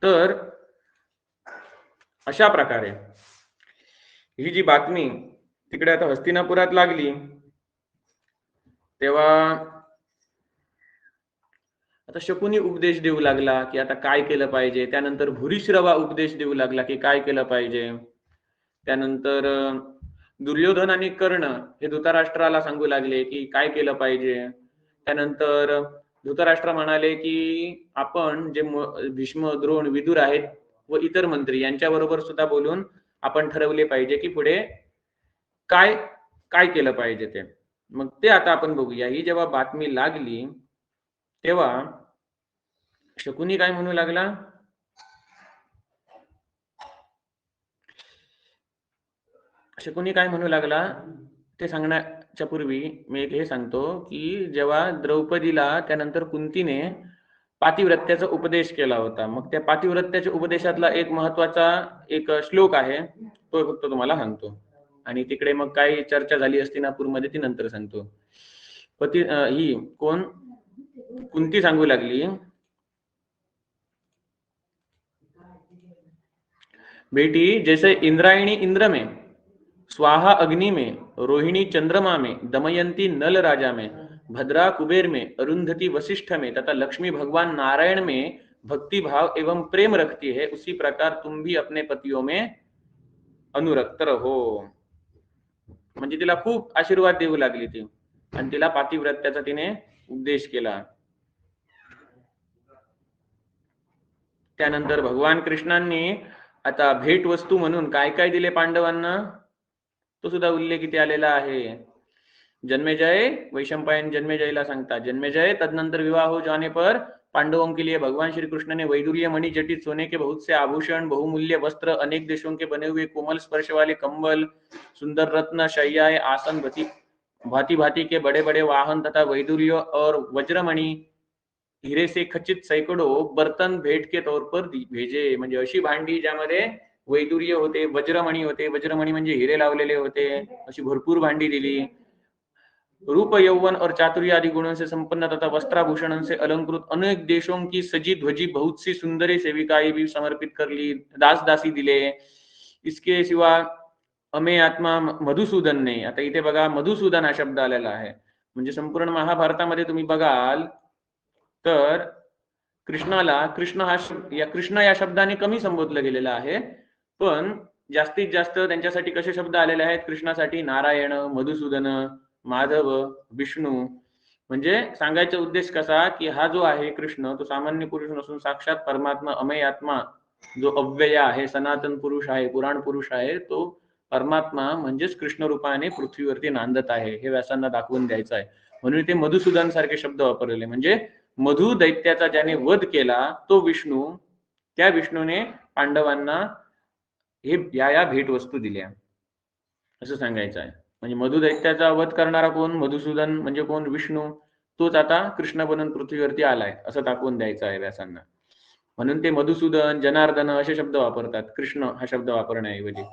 तर अशा प्रकारे ही जी बातमी तिकडे आता हस्तिनापुरात लागली, तेव्हा आता शकुनी उपदेश देऊ लागला की आता काय केलं पाहिजे. त्यानंतर भूरिश्रवा उपदेश देऊ लागला की काय केलं पाहिजे. त्यानंतर दुर्योधन आणि कर्ण हे धृतराष्ट्राला सांगू लागले की काय केलं पाहिजे. त्यानंतर धृतराष्ट्र म्हणाले की आपण जे भीष्म, द्रोण, विदुर आहेत व इतर मंत्री यांच्याबरोबर सुद्धा बोलून आपण ठरवले पाहिजे की पुढे काय काय केलं पाहिजे ते. मग ते आता आपण बघूया. ही जेव्हा बातमी लागली तेव्हा शकुनी काय म्हणू लागला, शकुनी काय म्हणू लागला ते सांगण्याच्या पूर्वी मी एक हे सांगतो की जेव्हा द्रौपदीला त्यानंतर कुंतीने पातिव्रत्याचा उपदेश केला होता, मग त्या पातिव्रत्याच्या उपदेशातला एक महत्वाचा एक श्लोक आहे, तो फक्त तुम्हाला सांगतो. आणि तिकडे मग काय चर्चा झाली हस्तिनापूरमध्ये ती नंतर सांगतो. ही कोण, कुंती सांगू लागली, बेटी जैसे इंद्रायणी इंद्र में, स्वाहा अग्नि में, रोहिणी चंद्रमा में, दमयंती नल राजा में, भद्रा कुबेर में, अरुंधति वशिष्ठ में तथा लक्ष्मी भगवान नारायण में भक्ति भाव एवं प्रेम रखती है, उसी प्रकार तुम भी अपने पतियों में अनुरक्त रहो. म्हणजे तिला खूप आशीर्वाद देऊ लागली ती आणि तिला पातिव्रत्याचा तिने उपदेश केला. त्यानंतर भगवान कृष्णांनी आता भेट वस्तू म्हणून काय काय दिले पांडवांना तो सुद्धा उल्लेख इथे आलेला आहे. जन्मेजय, वैशंपायन जन्मेजयला सांगता, जन्मेजय तदनंतर विवाह हो जाने पर पांडवों के लिए भगवान श्री कृष्ण ने वैदुर्य मणि जटित सोने के बहुत से आभूषण, बहुमूल्य वस्त्र, अनेक देशों के बने हुए कोमल स्पर्श वाले कंबल, सुंदर रत्न, शय्याएं, आसन, भांति भांति के बड़े बड़े वाहन तथा वैदुर्य और वज्रमणि हिरे से खचित सैकडो बर्तन भेट के तौर पर भेजे, म्हणजे अशी भांडी ज्यामध्ये वैदुर्य होते, वज्रमणी होते, वज्रमणी म्हणजे हिरे लावलेले होते, अशी भरपूर भांडी दिली। रूप यौवन और चातुर्य आदि गुणों से संपन्न तथा वस्त्राभूषणों से अलंकृत अनेक देशों की सजी ध्वजी बहुत सी सुंदरी सेविकाएं भी समर्पित कर ली, दास दासी दिले। इसके सिवा अमे आत्मा मधुसूदन ने, आता इथे बघा मधुसूदन हा शब्द आलेला आहे, म्हणजे संपूर्ण महाभारतामध्ये तुम्ही बघाल तर कृष्णाला कृष्ण या शब्दाने कमी संबोधलं गेलेलं आहे, पण जास्तीत जास्त त्यांच्यासाठी कसे शब्द आलेले आहेत कृष्णासाठी? नारायण, मधुसूदन, माधव, विष्णू. म्हणजे सांगायचा उद्देश कसा की हा जो आहे कृष्ण तो सामान्य पुरुष नसून साक्षात परमात्मा अमेय आत्मा जो अव्यय आहे, सनातन पुरुष आहे, पुराण पुरुष आहे, तो परमात्मा म्हणजेच कृष्ण रूपाने पृथ्वीवरती नांदत आहे, हे व्यासांना दाखवून द्यायचं आहे. म्हणून ते मधुसूदन सारखे शब्द वापरलेले, म्हणजे मधु दैत्याचा ज्याने वध केला तो विष्णू, त्या विष्णूने पांडवांना हे या भेट वस्तू दिल्या असं सांगायचं आहे. म्हणजे मधु दैत्याचा वध करणारा कोण? मधुसूदन म्हणजे कोण? विष्णू. तोच आता कृष्ण बनून पृथ्वीवरती आलाय असं दाखवून द्यायचं आहे व्यासांना. म्हणून ते मधुसूदन, जनार्दन असे शब्द वापरतात कृष्ण हा शब्द वापरण्याऐवजी।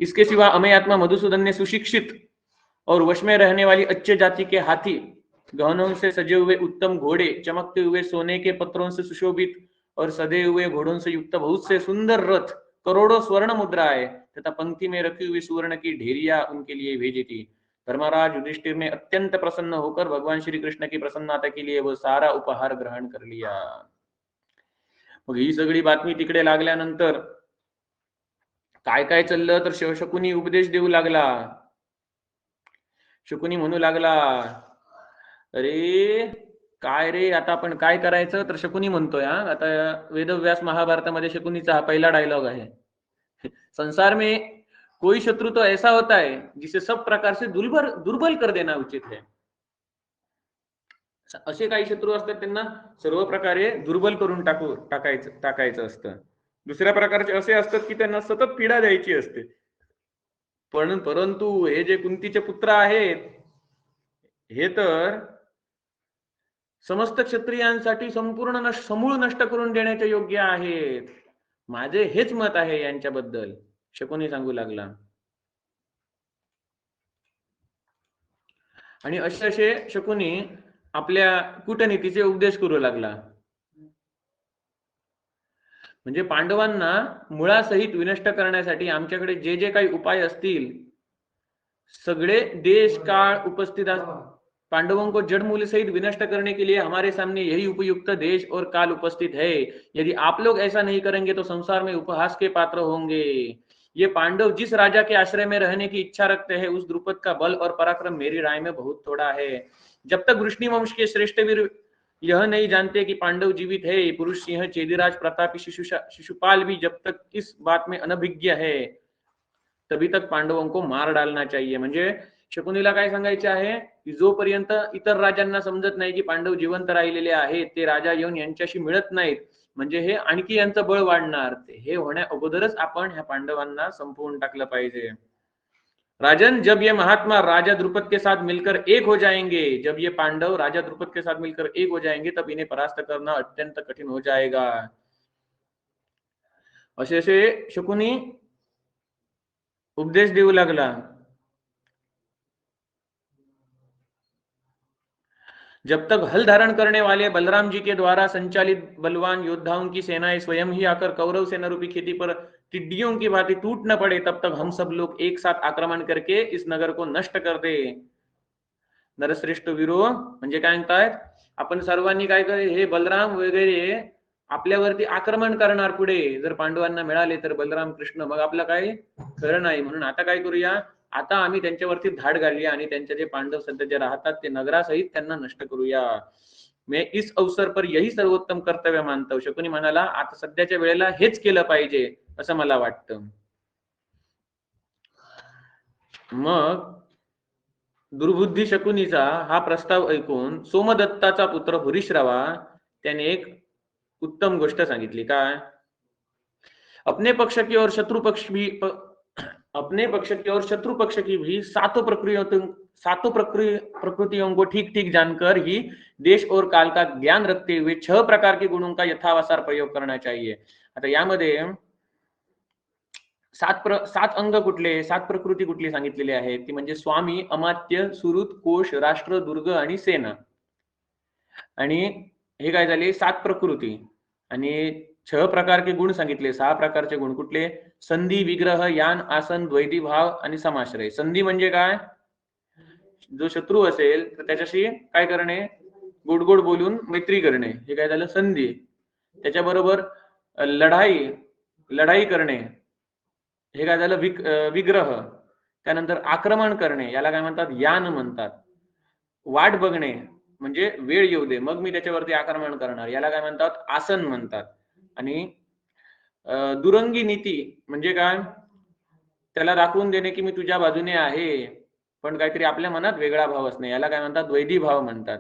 इसके सिवा अमेय आत्मा मधुसूदन ने सुशिक्षित और वश में रहने वाली अच्छे जाति के हाथी, गहनों से सजे हुए उत्तम घोड़े, चमकते हुए सोने के पत्रों से सुशोभित और सदे हुए घोड़ों से युक्त बहुत से सुंदर रथ, करोड़ों स्वर्ण मुद्राएं तथा पंक्ति में रखी हुई सुवर्ण की ढेरिया उनके लिए भेजी थी। धर्मराज युधिष्ठिर ने अत्यंत प्रसन्न होकर भगवान श्री कृष्ण की प्रसन्नता के लिए वो सारा उपहार ग्रहण कर लिया। मग ही सगळी बातमी तिकडे लागल्यानंतर काय काय चाललं तर शकुनी उपदेश देऊ लागला। शकुनी म्हणू लागला, अरे काय रे आता आपण काय करायचं? तर शकुनी म्हणतोय, आता वेदव्यास महाभारतामध्ये शकुनीचा हा पहिला डायलॉग आहे। संसार में कोई शत्रु तो ऐसा होता है जिसे सब प्रकार से दुर्बल कर देना उचित है। असे काही शत्रू असतात त्यांना सर्व प्रकारे दुर्बल करून टाकायचं असतं। दुसऱ्या प्रकारचे असे असतात की त्यांना सतत पीडा द्यायची असते। परंतु हे जे कुंतीचे पुत्र आहेत हे तर समस्त क्षत्रियांसाठी संपूर्ण समूळ नष्ट करून देण्याचे योग्य आहेत, माझे हेच मत आहे यांच्याबद्दल, शकुनी सांगू लागला। आणि असे शकुनी आपल्या कूटनीतीचे उपदेश करू लागला। म्हणजे पांडवांना मुळासहित विनष्ट करण्यासाठी आमच्याकडे जे जे काही उपाय असतील सगळे देश काल उपस्थित, पांडवों को जड़ मूल्य सहित विनष्ट करने के लिए हमारे सामने यही उपयुक्त देश और काल उपस्थित है। यदि आप लोग ऐसा नहीं करेंगे तो संसार में उपहास के पात्र होंगे। ये पांडव जिस राजा के आश्रय में रहने की इच्छा रखते हैं उस द्रुपद का बल और पराक्रम मेरी राय में बहुत थोड़ा है। जब तक वृष्णि वंश के श्रेष्ठ वीर यह नहीं जानते कि पांडव जीवित है, पुरुष सिंह चेदिराज प्रतापी शिशुपाल भी जब तक इस बात में अनभिज्ञ है तभी तक पांडवों को मार डालना चाहिए। म्हणजे शकुनीला काय सांगायचे आहे की जोपर्यंत इतर राजांना समजत नाही की पांडव जिवंत राहिलेले आहेत, ते राजा येऊन यांच्याशी मिळत नाहीत, म्हणजे हे आणखी यांचं बळ वाढणार, हे होण्या अगोदरच आपण ह्या पांडवांना संपवून टाकलं पाहिजे। राजन, जब ये महात्मा राजा द्रुपद के साथ मिलकर एक हो जाएंगे, जब ये पांडव राजा द्रुपद के साथ मिलकर एक हो जाएंगे तब इन्हें परास्त करना अत्यंत कठिन हो जाएगा। असे शकुनी उपदेश देऊ लागला। जब तक हल धारण करने वाले बलराम जी के द्वारा संचालित बलवान योद्धाओं की सेनाएं स्वयं ही आकर कौरव सेना रूपी खेती पर टिड्डियों की भांति टूट न पड़े तब तक हम सब लोग एक साथ आक्रमण करके इस नगर को नष्ट कर दे। नरश्रेष्ठ वीरो, म्हणजे काय म्हणतायत, आपण सर्वांनी काय करे, हे बलराम वगैरे आपल्यावरती आक्रमण करणार पुढे, जर पांडवांना मिळाले तर बलराम कृष्ण, मग आपलं काय खरं नाही। म्हणून आता काय करूया, आता आम्ही त्यांच्यावरती धाड घालूया आणि त्यांचे जे पांडव सध्या जे राहतात ते नगरासहित त्यांना नष्ट करूया। मैं इस अवसर पर यही सर्वोत्तम कर्तव्य मानतो। शकुनी म्हणाला, आता सध्याच्या वेळेला हेच केलं पाहिजे असं मला वाटतं। मग दुर्बुद्धी शकुनीचा हा प्रस्ताव ऐकून सोमदत्ताचा पुत्र हरीश्रवा त्याने एक उत्तम गोष्ट सांगितली। काय? अपने पक्ष की और शत्रु पक्ष की भी सातों प्रक्रियाओं सातों प्रकृतियों को ठीक ठीक जानकर ही देश और काल का ज्ञान रखते हुए 6 प्रकार के गुणों का यथावसार प्रयोग करना चाहिए. आता यामध्ये 7 अंग कुठले, 7 प्रकृती कुठली सांगितलेली आहे ती म्हणजे स्वामी, अमात्य, सुहृद, कोश, राष्ट्र, दुर्ग आणि सेना. आणि हे काय झाले 7 प्रकृती आणि 6 प्रकार के गुण सांगितले. 6 प्रकारचे गुण कुठले, संधी, विग्रह, यान, आसन, द्वैधी भाव आणि समाश्रय. संधी म्हणजे काय, जो शत्रू असेल तर त्याच्याशी काय करणे, गोड गोड बोलून मैत्री करणे, हे काय झालं संधी. त्याच्याबरोबर लढाई करणे, हे काय झालं विग्रह. त्यानंतर आक्रमण करणे, याला काय म्हणतात, यान म्हणतात. वाट बघणे म्हणजे वेळ येऊ दे मग मी त्याच्यावरती आक्रमण करणार, याला काय म्हणतात, आसन म्हणतात. आणि दुरंगी नीती म्हणजे काय, त्याला दाखवून देणे की मी तुझ्या बाजूने आहे पण काहीतरी आपल्या मनात वेगळा भाव असणे, याला काय म्हणतात, द्वैधी भाव म्हणतात.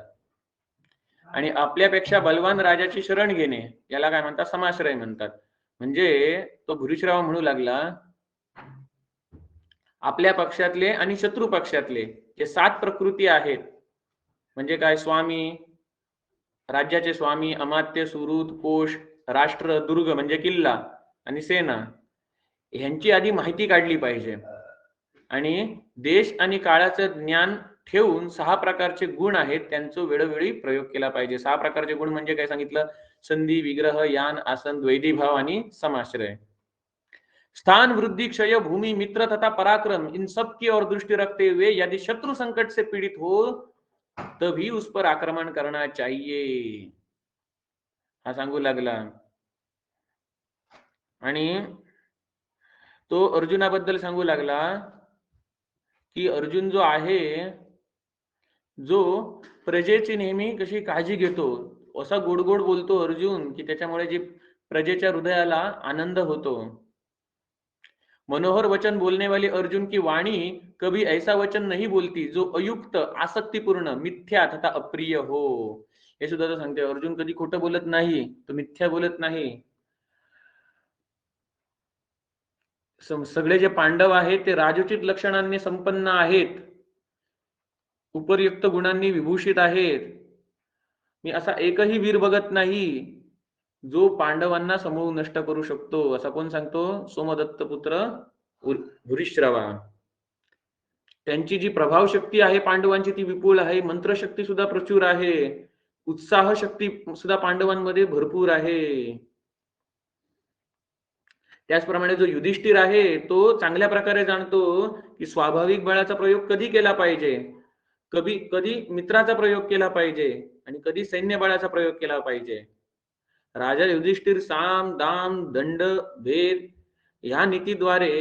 आणि आपल्यापेक्षा बलवान राजाची शरण घेणे, याला काय म्हणतात, समाश्रय म्हणतात. म्हणजे तो भूरिश्रवा म्हणू लागला, आपल्या पक्षातले आणि शत्रू पक्षातले जे 7 प्रकृती आहेत, म्हणजे काय, स्वामी, राज्याचे स्वामी, अमात्य, सुहृद, कोश, राष्ट्र, दुर्ग म्हणजे किल्ला आणि सेना, ह्यांची आधी माहिती काढली पाहिजे. आणि देश आणि काळाचं ज्ञान ठेवून 6 प्रकारचे गुण आहेत त्यांचं वेळोवेळी प्रयोग केला पाहिजे. 6 प्रकारचे गुण म्हणजे काय सांगितलं, संधी, विग्रह, यान, आसन, द्वैधी भाव आणि समाश्रय. स्थान, वृद्धि, क्षय, भूमि, मित्र तथा पराक्रम, इन सब की ओर दृष्टि रखते हुए यदि शत्रु संकट से पीड़ित हो तभी उस पर आक्रमण करना चाहिए, हा सांगू लागला. आणि तो अर्जुनाबद्दल सांगू लागला की अर्जुन जो आहे, जो प्रजेची नेहमी कशी काळजी घेतो, असा गोड गोड बोलतो अर्जुन की त्याच्यामुळे जी प्रजेच्या हृदयाला आनंद होतो. मनोहर वचन बोलने वाले अर्जुन की वाणी कभी ऐसा वचन नहीं बोलती जो अयुक्त, आसक्तिपूर्ण, मिथ्या तथा अप्रिय हो. हे सुद्धा तो सांगते, अर्जुन कधी खोटं बोलत नाही, तो मिथ्या बोलत नाही. सगळे जे पांडव आहेत ते राजोचित लक्षणांनी संपन्न आहेत, उपरयुक्त गुणांनी विभूषित आहेत. मी असा एकही वीर बघत नाही जो पांडवांना समूळ नष्ट करू शकतो. असा कोण सांगतो, सोमदत्त पुत्र भूरिश्रवा. त्यांची जी प्रभाव शक्ती आहे पांडवांची ती विपुल आहे, मंत्रशक्ती सुद्धा प्रचूर आहे, उत्साह शक्ती सुद्धा पांडवांमध्ये भरपूर आहे. त्याचप्रमाणे जो युधिष्ठिर आहे तो चांगल्या प्रकारे जाणतो की स्वाभाविक बळाचा प्रयोग कधी केला पाहिजे, कधी मित्राचा प्रयोग केला पाहिजे आणि कधी सैन्य बळाचा प्रयोग केला पाहिजे. राजा युधिष्ठिर साम, दाम, दंड, भेद ह्या नीतीद्वारे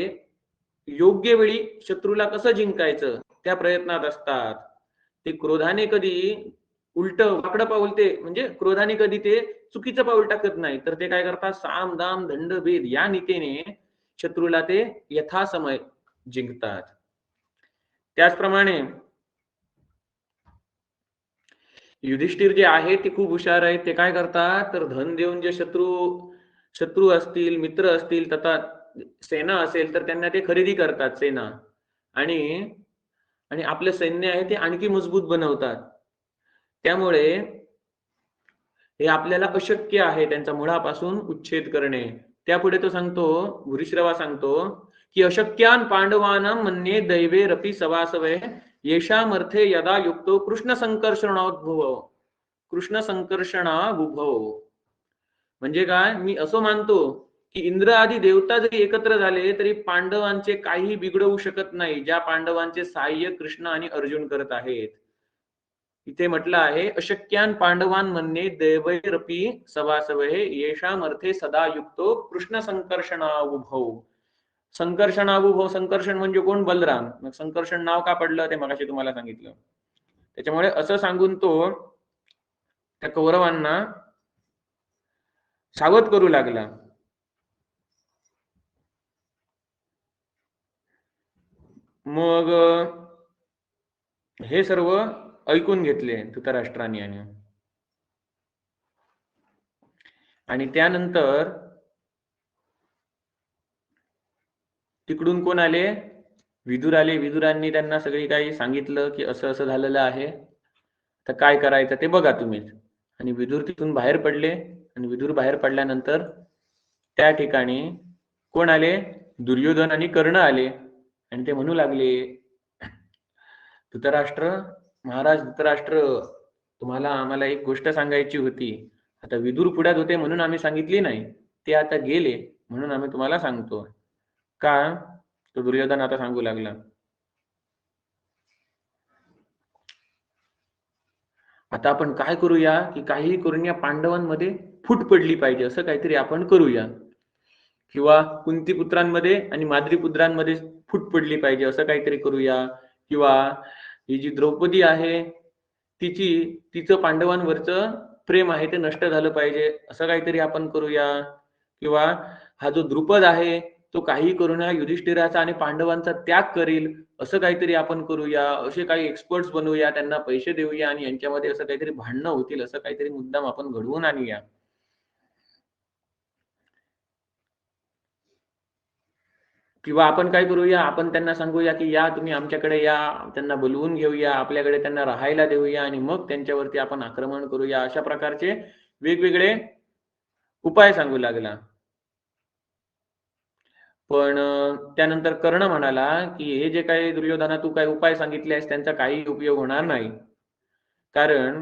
योग्य वेळी शत्रूला कसं जिंकायचं त्या प्रयत्नात असतात. ते क्रोधाने कधी उलट वाकडं पाऊल, ते म्हणजे क्रोधाने कधी ते चुकीचं पाऊल टाकत नाही, तर ते काय करतात, साम, दाम, दंड, भेद या नीतीने शत्रूला ते यथासमय जिंकतात. त्याचप्रमाणे युधिष्ठिर जे आहे ते खूप हुशार आहेत. ते काय करतात, तर धन देऊन जे शत्रू असतील, मित्र असतील तथा सेना असेल तर त्यांना ते खरेदी करतात सेना, आणि आपले सैन्य आहे ते आणखी मजबूत बनवतात. त्यामुळे हे आपल्याला अशक्य आहे त्यांचा मुळापासून उच्छेद करणे. त्यापुढे तो सांगतो, भूरिश्रवा सांगतो की अशक्यान पांडवानां मन्ये दैवेरपि सवासवे येषामर्थे यदा युक्तो कृष्ण संकर्षणावुभव. म्हणजे काय, मी असं मानतो की इंद्र आदी देवता जरी एकत्र झाले तरी पांडवांचे काही बिघडवू शकत नाही, ज्या पांडवांचे सहाय्य कृष्ण आणि अर्जुन करत आहेत. इथे म्हटलं आहे, अशक्यान पांडवान मन्ये दैवैरपि सवासवे येषामर्थे सदा युक्तो कृष्ण संकर्षणावुभव. संकर्षणावुभव, संकर्षण म्हणजे कोण, बलराम. मग संकर्षण नाव का पडलं ते मगाशी तुम्हाला सांगितलं. त्याच्यामुळे असं सांगून तो त्या कौरवांना सावध करू लागला. मग हे सर्व ऐकून घेतले धृतराष्ट्राने आणि त्यानंतर तिकडून कोण आले, विदुर आले. विदुरांनी त्यांना सगळी काही सांगितलं की असं असं झालेलं आहे, तर काय करायचं ते बघा तुम्हीच. आणि विदुर तिथून बाहेर पडले. आणि विदुर बाहेर पडल्यानंतर त्या ठिकाणी कोण आले? दुर्योधन आणि कर्ण आले. आणि ते म्हणू लागले, धृतराष्ट्र, महाराज धृतराष्ट्र, तुम्हाला आम्हाला एक गोष्ट सांगायची होती. आता विदुर पुढ्यात होते म्हणून आम्ही सांगितली नाही, ते आता गेले म्हणून आम्ही तुम्हाला सांगतो. का? तो दुर्योधन आता सांगू लागला, आता आपण काय करूया की काहीही करून या पांडवांमध्ये फूट पडली पाहिजे, असं काहीतरी आपण करूया. किंवा कुंती पुत्रांमध्ये आणि माद्री पुत्रांमध्ये फूट पडली पाहिजे, असं काहीतरी करूया. किंवा ही जी द्रौपदी आहे तिचं पांडवांवरचं प्रेम आहे ते नष्ट झालं पाहिजे, असं काहीतरी आपण करूया. किंवा हा जो द्रुपद आहे तो काही करून युधिष्ठिराचा आणि पांडवांचा त्याग करील, असं काहीतरी आपण करूया. असे काही एक्सपर्ट्स बनवूया, त्यांना पैसे देऊया आणि यांच्यामध्ये असं काहीतरी भांडणं होतील, असं काहीतरी मुद्दाम आपण घडवून आणूया. किंवा आपण काय करूया, आपण त्यांना सांगूया की या तुम्ही आमच्याकडे या, त्यांना बोलवून घेऊया, आपल्याकडे त्यांना राहायला देऊया आणि मग त्यांच्यावरती आपण आक्रमण करूया. अशा प्रकारचे वेगवेगळे उपाय सांगू लागला. पण त्यानंतर कर्ण म्हणाला की हे जे काही दुर्योधना तू काही उपाय सांगितले आहेस त्यांचा काही उपयोग होणार नाही. कारण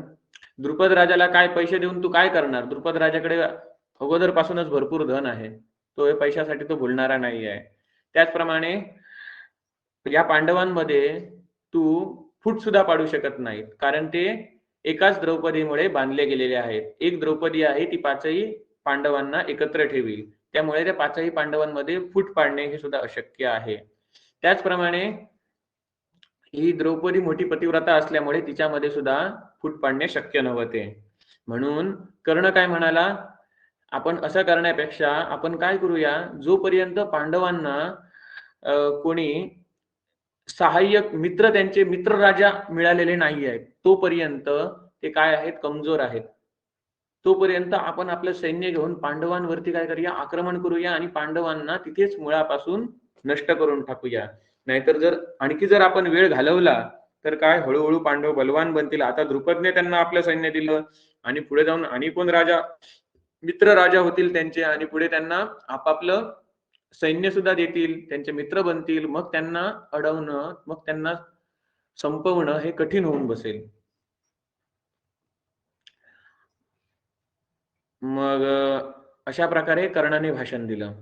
द्रुपद राजाला काय पैसे देऊन तू काय करणार? द्रुपद राजाकडे अगोदरपासूनच भरपूर धन आहे, तो हे पैशासाठी तो भुलणारा नाही आहे. त्याचप्रमाणे या पांडवांमध्ये तू फूट सुद्धा पाडू शकत नाही, कारण ते एकाच द्रौपदीमुळे बांधले गेलेले आहेत. एक द्रौपदी आहे, ती पाचही पांडवांना एकत्र ठेवील, त्यामुळे त्या पाचही पांडवांमध्ये फूट पाडणे हे सुद्धा अशक्य आहे. त्याचप्रमाणे ही द्रौपदी मोठी पतिव्रता असल्यामुळे तिच्यामध्ये सुद्धा फूट पाडणे शक्य नव्हते. म्हणून कर्ण काय म्हणाला, आपण असं करण्यापेक्षा आपण काय करूया, जोपर्यंत पांडवांना कोणी सहाय्यक मित्र, त्यांचे मित्र राजा मिळालेले नाही आहेत, तोपर्यंत ते काय आहेत, कमजोर आहेत. तोपर्यंत आपण आपलं सैन्य घेऊन पांडवांवरती काय करूया, आक्रमण करूया आणि पांडवांना तिथेच मुळापासून नष्ट करून टाकूया. नाहीतर जर आणखी जर आपण वेळ घालवला तर काय, हळूहळू पांडव बलवान बनतील. आता द्रुपदने त्यांना आपलं सैन्य दिलं आणि पुढे जाऊन आणि कोण राजा, मित्र राजा होतील त्यांचे, आणि पुढे त्यांना आपापलं सैन्य सुद्धा देतील, त्यांचे मित्र बनतील. मग त्यांना अडवणं, मग त्यांना संपवणं हे कठीण होऊन बसेल. मग अशा प्रकारे कर्णाने भाषण दिलं.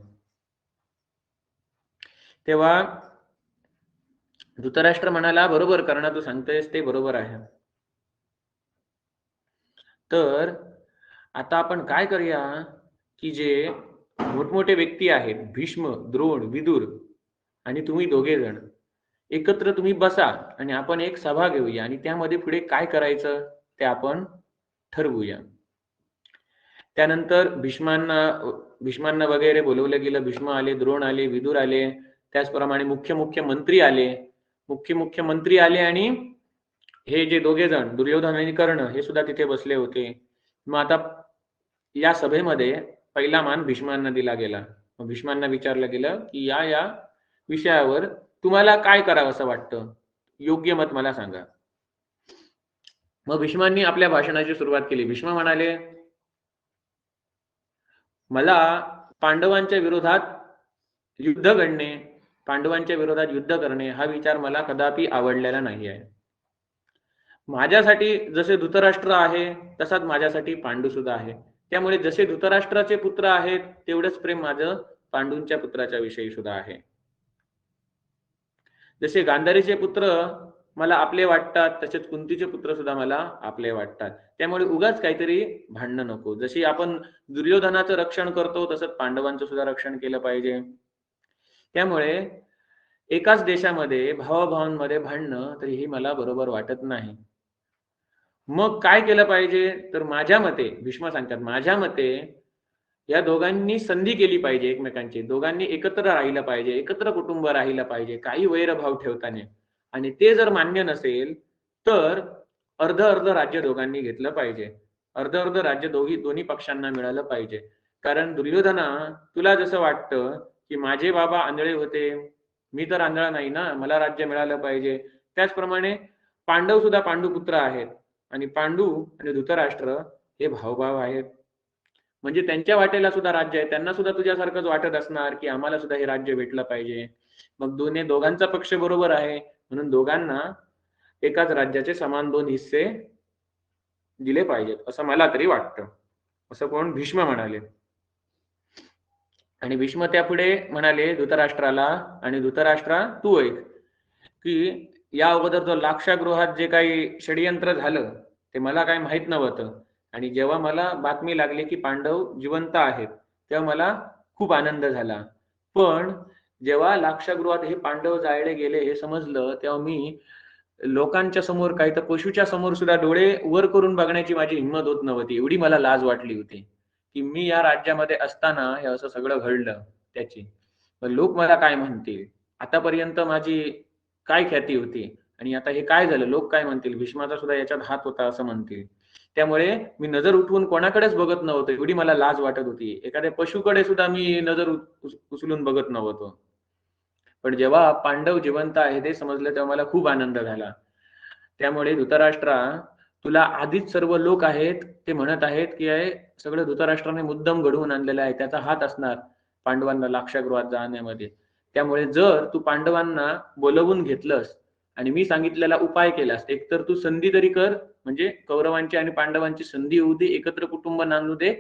तेव्हा धृतराष्ट्र म्हणाला, बरोबर कर्ण, तू सांगतोयस ते बरोबर आहे. तर आता आपण काय करूया की जे मोठमोठे व्यक्ती आहेत, भीष्म, द्रोण, विदुर आणि तुम्ही दोघे जण एकत्र तुम्ही बसा आणि आपण एक सभा घेऊया आणि त्यामध्ये पुढे काय करायचं ते आपण ठरवूया. त्यानंतर भीष्मांना वगैरे बोलवलं गेलं. भीष्म आले, द्रोण आले, विदुर आले, त्याचप्रमाणे मुख्य मंत्री आले. मुख्य मंत्री आले आणि हे जे दोघे जण दुर्योधन आणि कर्ण हे सुद्धा तिथे बसले होते. मग आता या सभेमध्ये पहिला मान भीष्मांना दिला गेला. मग भीष्मांना विचारलं गेलं की या विषयावर तुम्हाला काय करावं असं वाटतं, योग्य मत मला सांगा. मग भीष्मांनी आपल्या भाषणाची सुरुवात केली. भीष्म म्हणाले, मला पांडवांच्या विरोधात युद्ध घडणे, पांडवांच्या विरोधात युद्ध करणे हा विचार मला कदापि आवडलेला नाही आहे. माझ्यासाठी जसे धृतराष्ट्र आहे तसाच माझ्यासाठी पांडू सुद्धा आहे. त्यामुळे जसे धृतराष्ट्राचे पुत्र आहेत तेवढंच प्रेम माझं पांडूंच्या पुत्राच्या विषयी सुद्धा आहे. जसे गांधारीचे पुत्र मला आपले वाटतात तसेच कुंतीचे पुत्र सुद्धा मला आपले वाटतात. त्यामुळे उगाच काहीतरी भांडणं नको. जशी आपण दुर्योधनाचं रक्षण करतो तसंच पांडवांचं सुद्धा रक्षण केलं पाहिजे. त्यामुळे एकाच देशामध्ये भावाभावांमध्ये भांडणं तर ही मला बरोबर वाटत नाही. मग काय केलं पाहिजे, तर माझ्या मते भीष्म सांगतात, माझ्या मते या दोघांनी संधी केली पाहिजे एकमेकांची. दोघांनी एकत्र राहिलं पाहिजे, एकत्र कुटुंब राहिलं पाहिजे, काही वैरभाव ठेवताना. आणि ते जर मान्य नसेल तर अर्ध अर्ध राज्य दोघांनी घेतलं पाहिजे. अर्ध अर्ध राज्य दोन्ही पक्षांना मिळालं पाहिजे. कारण दुर्योधना, तुला जसं वाटतं की माझे बाबा आंधळे होते, मी तर आंधळा नाही ना, मला राज्य मिळालं पाहिजे. त्याचप्रमाणे पांडव सुद्धा पांडुपुत्र आहेत आणि पांडू आणि धृतराष्ट्र हे भाऊभाव आहेत. म्हणजे त्यांच्या वाटेला सुद्धा राज्य आहे, त्यांना सुद्धा तुझ्यासारखंच वाटत असणार की आम्हाला सुद्धा हे राज्य भेटलं पाहिजे. मग दोघांचा पक्ष बरोबर आहे, म्हणून दोघांना एकाच राज्याचे समान 2 हिस्से दिले पाहिजेत, असं मला तरी वाटतं. असं कोण? भीष्म म्हणाले. आणि भीष्म त्यापुढे म्हणाले धृतराष्ट्राला, आणि धृतराष्ट्रा तू ऐक, की या अगोदर जो लाक्षागृहात जे काही षडयंत्र झालं ते मला काही माहित नव्हतं, आणि जेव्हा मला बातमी लागली की पांडव जिवंत आहेत तेव्हा मला खूप आनंद झाला. पण जेव्हा लाक्षागृहात हे पांडव जाळले गेले हे समजलं तेव्हा मी लोकांच्या समोर, काही तर पशुच्या समोर सुद्धा डोळे वर करून बघण्याची माझी हिंमत होत नव्हती. एवढी मला लाज वाटली होती की मी या राज्यामध्ये असताना हे असं सगळं घडलं त्याची. पण लोक मला काय म्हणतील, आतापर्यंत माझी काय ख्याती होती आणि आता हे काय झालं, लोक काय म्हणतील, भीष्माचा सुद्धा याच्यात हात होता असं म्हणतील. त्यामुळे मी नजर उठवून कोणाकडेच बघत नव्हतो, एवढी मला लाज वाटत होती. एखाद्या पशुकडे सुद्धा मी नजर उचलून बघत नव्हतो. पण जेव्हा पांडव जिवंत आहे ते समजलं तेव्हा मला खूप आनंद झाला. त्यामुळे धृतराष्ट्रा, तुला आधीच सर्व लोक आहेत ते म्हणत आहेत की हे सगळं धृतराष्ट्राने मुद्दाम घडवून आणलेलं आहे, त्याचा हात असणार पांडवांना लाक्षागृहात जाण्यामध्ये. त्यामुळे जर तू पांडवांना बोलवून घेतलंस आणि मी सांगितलेला उपाय केलास, एकतर तू संधी तरी कर, म्हणजे कौरवांची आणि पांडवांची संधी होऊ दे, एकत्र कुटुंब नांदू दे,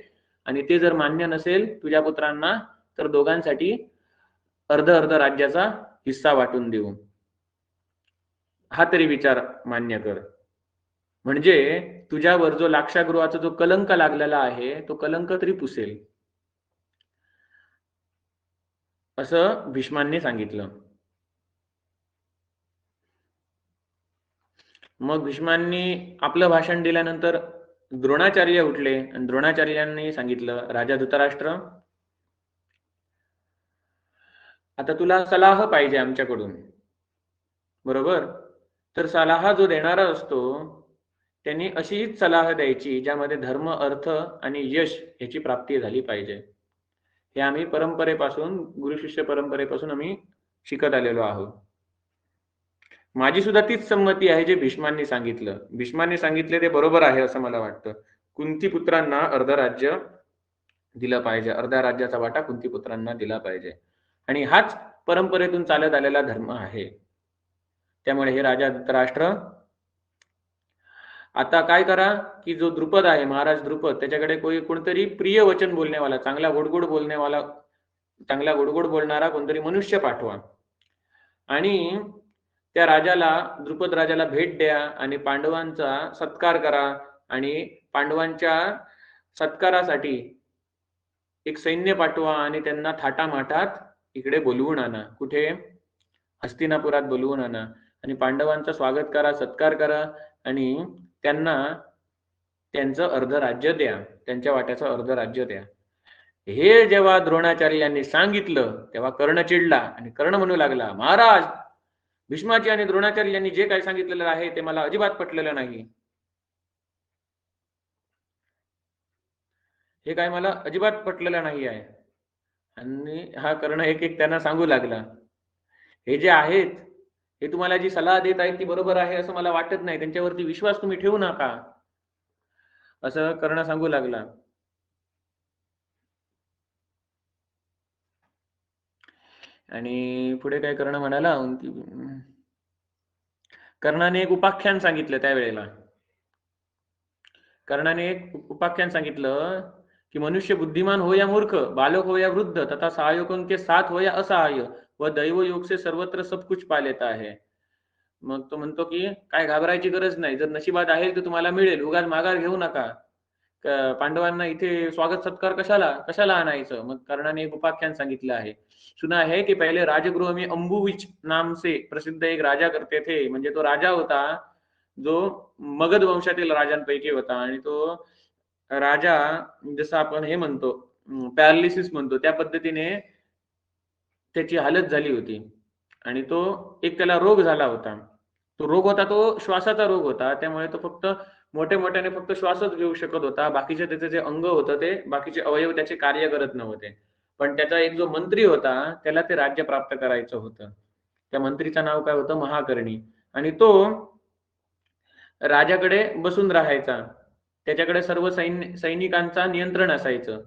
आणि ते जर मान्य नसेल तुझ्या पुत्रांना तर दोघांसाठी अर्ध अर्ध राज्याचा हिस्सा वाटून देऊ. हा तरी विचार मान्य कर, म्हणजे तुझ्यावर जो लाक्षागृहाचा जो कलंक लागलेला आहे तो कलंक तरी पुसेल, असं भीष्मांनी सांगितलं. मग भीष्मांनी आपलं भाषण दिल्यानंतर द्रोणाचार्य उठले आणि द्रोणाचार्यांनी सांगितलं, राजा धृतराष्ट्र, आता तुला सलाह पाहिजे आमच्याकडून, बरोबर? तर सलाह जो देणारा असतो त्यांनी अशीच सलाह द्यायची ज्यामध्ये धर्म, अर्थ आणि यश याची प्राप्ती झाली पाहिजे. हे आम्ही परंपरेपासून, गुरु शिष्य परंपरेपासून आम्ही शिकत आलेलो आहोत. माझी सुद्धा तीच संमती आहे जे भीष्मांनी सांगितलं. भीष्मांनी सांगितले ते बरोबर आहे असं मला वाटतं. कुंती पुत्रांना अर्ध राज्य दिलं पाहिजे, अर्ध्या राज्याचा वाटा कुंती पुत्रांना दिला पाहिजे, आणि हाच परंपरेतून चालत आलेला धर्म आहे. त्यामुळे हे राजा धृतराष्ट्र, आता काय करा की जो द्रुपद आहे, महाराज द्रुपद, त्याच्याकडे कोणतरी प्रिय वचन बोलण्यावाला, चांगला गोडगोड बोलण्यावाला, चांगला गोडगोड बोलणारा कोणतरी मनुष्य पाठवा, आणि त्या राजाला, द्रुपद राजाला भेट द्या आणि पांडवांचा सत्कार करा, आणि पांडवांच्या सत्कारासाठी एक सैन्य पाठवा आणि त्यांना थाटामाटात इकडे बोलवून आणा. कुठे? हस्तिनापुरात बोलवून आणा, आणि पांडवांचं स्वागत करा, सत्कार करा, आणि त्यांना त्यांचं अर्ध राज्य द्या, त्यांच्या वाट्याचं अर्ध राज्य द्या. हे जेव्हा द्रोणाचार्यांनी सांगितलं तेव्हा कर्ण चिडला आणि कर्ण म्हणू लागला, महाराज, भीष्माजी आणि द्रोणाचार्यांनी जे काही सांगितलेलं आहे ते मला अजिबात पटलेलं नाही. हे काय मला अजिबात पटलेलं नाही आहे. आणि हा कर्ण एक एक त्यांना सांगू लागला, हे जे आहेत हे तुम्हाला जी सल्ला देत आहेत ती बरोबर आहे असं मला वाटत नाही, त्यांच्यावरती विश्वास तुम्ही ठेवू नका, असं कर्ण सांगू लागला. आणि पुढे काय कर्ण म्हणाला, कर्णाने एक उपाख्यान सांगितलं. त्यावेळेला कर्णाने एक उपाख्यान सांगितलं की मनुष्य बुद्धिमान हो या मूर्ख, बालक हो या वृद्ध, तथा सहायकों के साथ हो या असहाय, व दैव योग से सर्वत्र सब कुछ पा लेता है. मग तो म्हणतो की काय घाबरायची गरज नाही, जर नशिबात आहे तर तुम्हाला मिळेल, उगाच माघार घेऊ नका. पांडवांना इथे स्वागत सत्कार कशाला कशाला आणायचं. मग कर्णाने एक उपाख्यान सांगितलं आहे. सुना है कि पहले राजगृह में अंबुविच नाम से प्रसिद्ध एक राजा करते थे. म्हणजे तो राजा होता जो मगध वंशातील राजांपैकी होता, आणि तो राजा जसं आपण हे म्हणतो पॅरालिसिस म्हणतो त्या पद्धतीने त्याची हालत झाली होती, आणि तो एक त्याला रोग झाला होता. तो रोग होता तो श्वासाचा रोग होता, त्यामुळे तो फक्त मोठे मोठ्याने फक्त श्वासच घेऊ शकत होता. बाकीचे त्याचे जे अंग होतं ते बाकीचे अवयव त्याचे कार्य करत नव्हते. पण त्याचा एक जो मंत्री होता त्याला ते राज्य प्राप्त करायचं होतं. त्या मंत्रीचं नाव काय होतं? महाकर्णी. आणि तो राजाकडे बसून राहायचा. त्याच्याकडे सर्व सैनिकांचा नियंत्रण असायचं.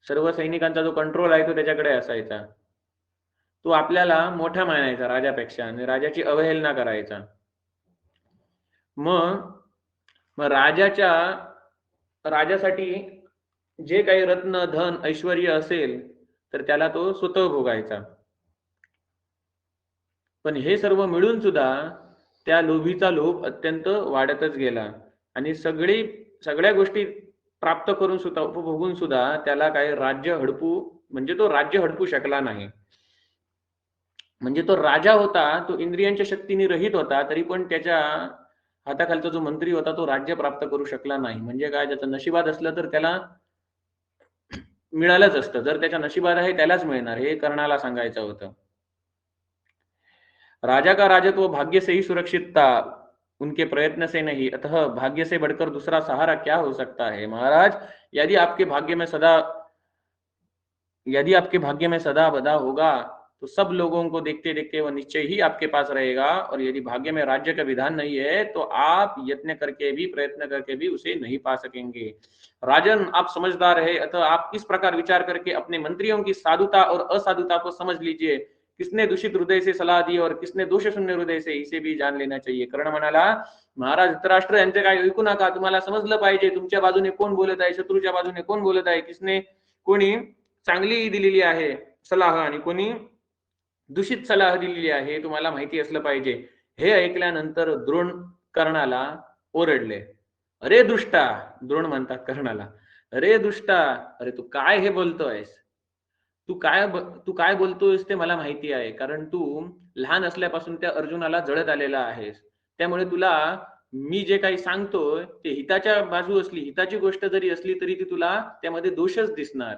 सर्व सैनिकांचा जो कंट्रोल आहे तो त्याच्याकडे असायचा. तो आपल्याला मोठा मानायचा राजापेक्षा आणि राजाची अवहेलना करायचा. मग राजासाठी जे काही रत्न, धन, ऐश्वर्य असेल तर त्याला तो स्वतः भोगायचा. पण हे सर्व मिळून सुद्धा त्या लोभीचा लोभ अत्यंत वाढतच गेला आणि सगळ्या गोष्टी प्राप्त करून सुद्धा, उपभोगून सुद्धा त्याला काही तो राज्य हडपू शकला नाही. म्हणजे तो राजा होता, तो इंद्रियांच्या शक्तीने रहित होता, तरी पण त्याच्या हाताखालचा जो मंत्री होता तो राज्य प्राप्त करू शकला नाही. म्हणजे काय, त्याचं नशिबात असलं तर त्याला मिळालंच असतं. जर त्याच्या नशिबात आहे त्यालाच मिळणार, हे कर्णाला सांगायचं होतं. राजा का राजत्व भाग्य से ही सुरक्षित था, उनके प्रयत्न से नहीं, अतः भाग्य से बढ़कर दूसरा सहारा क्या हो सकता है। महाराज, यदि आपके भाग्य में सदा बधा होगा तो सब लोगों को देखते देखते वह निश्चय ही आपके पास रहेगा, और यदि भाग्य में राज्य का विधान नहीं है तो आप प्रयत्न करके भी उसे नहीं पा सकेंगे। राजन, आप समझदार है, अतः आप इस प्रकार विचार करके अपने मंत्रियों की साधुता और असाधुता को समझ लीजिए। किसने दूषित हृदय से सलाह दी और किसने दोष शून्य हृदय से, इसे भी जान लेना चाहिए। कर्ण म्हणाला, महाराज धृतराष्ट्र यांचे काय ऐकू नका, तुम्हाला समजलं पाहिजे तुमच्या बाजूने कोण बोलत आहे, शत्रूच्या बाजूने कोण बोलत आहे, कोणी चांगली दिलेली आहे सलाह आणि कोणी दूषित सलाह दिलेली आहे, तुम्हाला माहिती असलं पाहिजे। हे ऐकल्यानंतर द्रोण कर्णाला ओरडले, अरे दुष्टा, द्रोण म्हणतात कर्णाला, अरे दुष्टा, अरे तू काय हे बोलतोयस, तू काय बोलतोयस ते मला माहिती आहे, कारण तू लहान असल्यापासून त्या अर्जुनाला जळत आलेला आहेस, त्यामुळे तुला मी जे काही सांगतोय ते हिताची गोष्ट जरी असली तरी ती तुला त्यामध्ये दोषच दिसणार,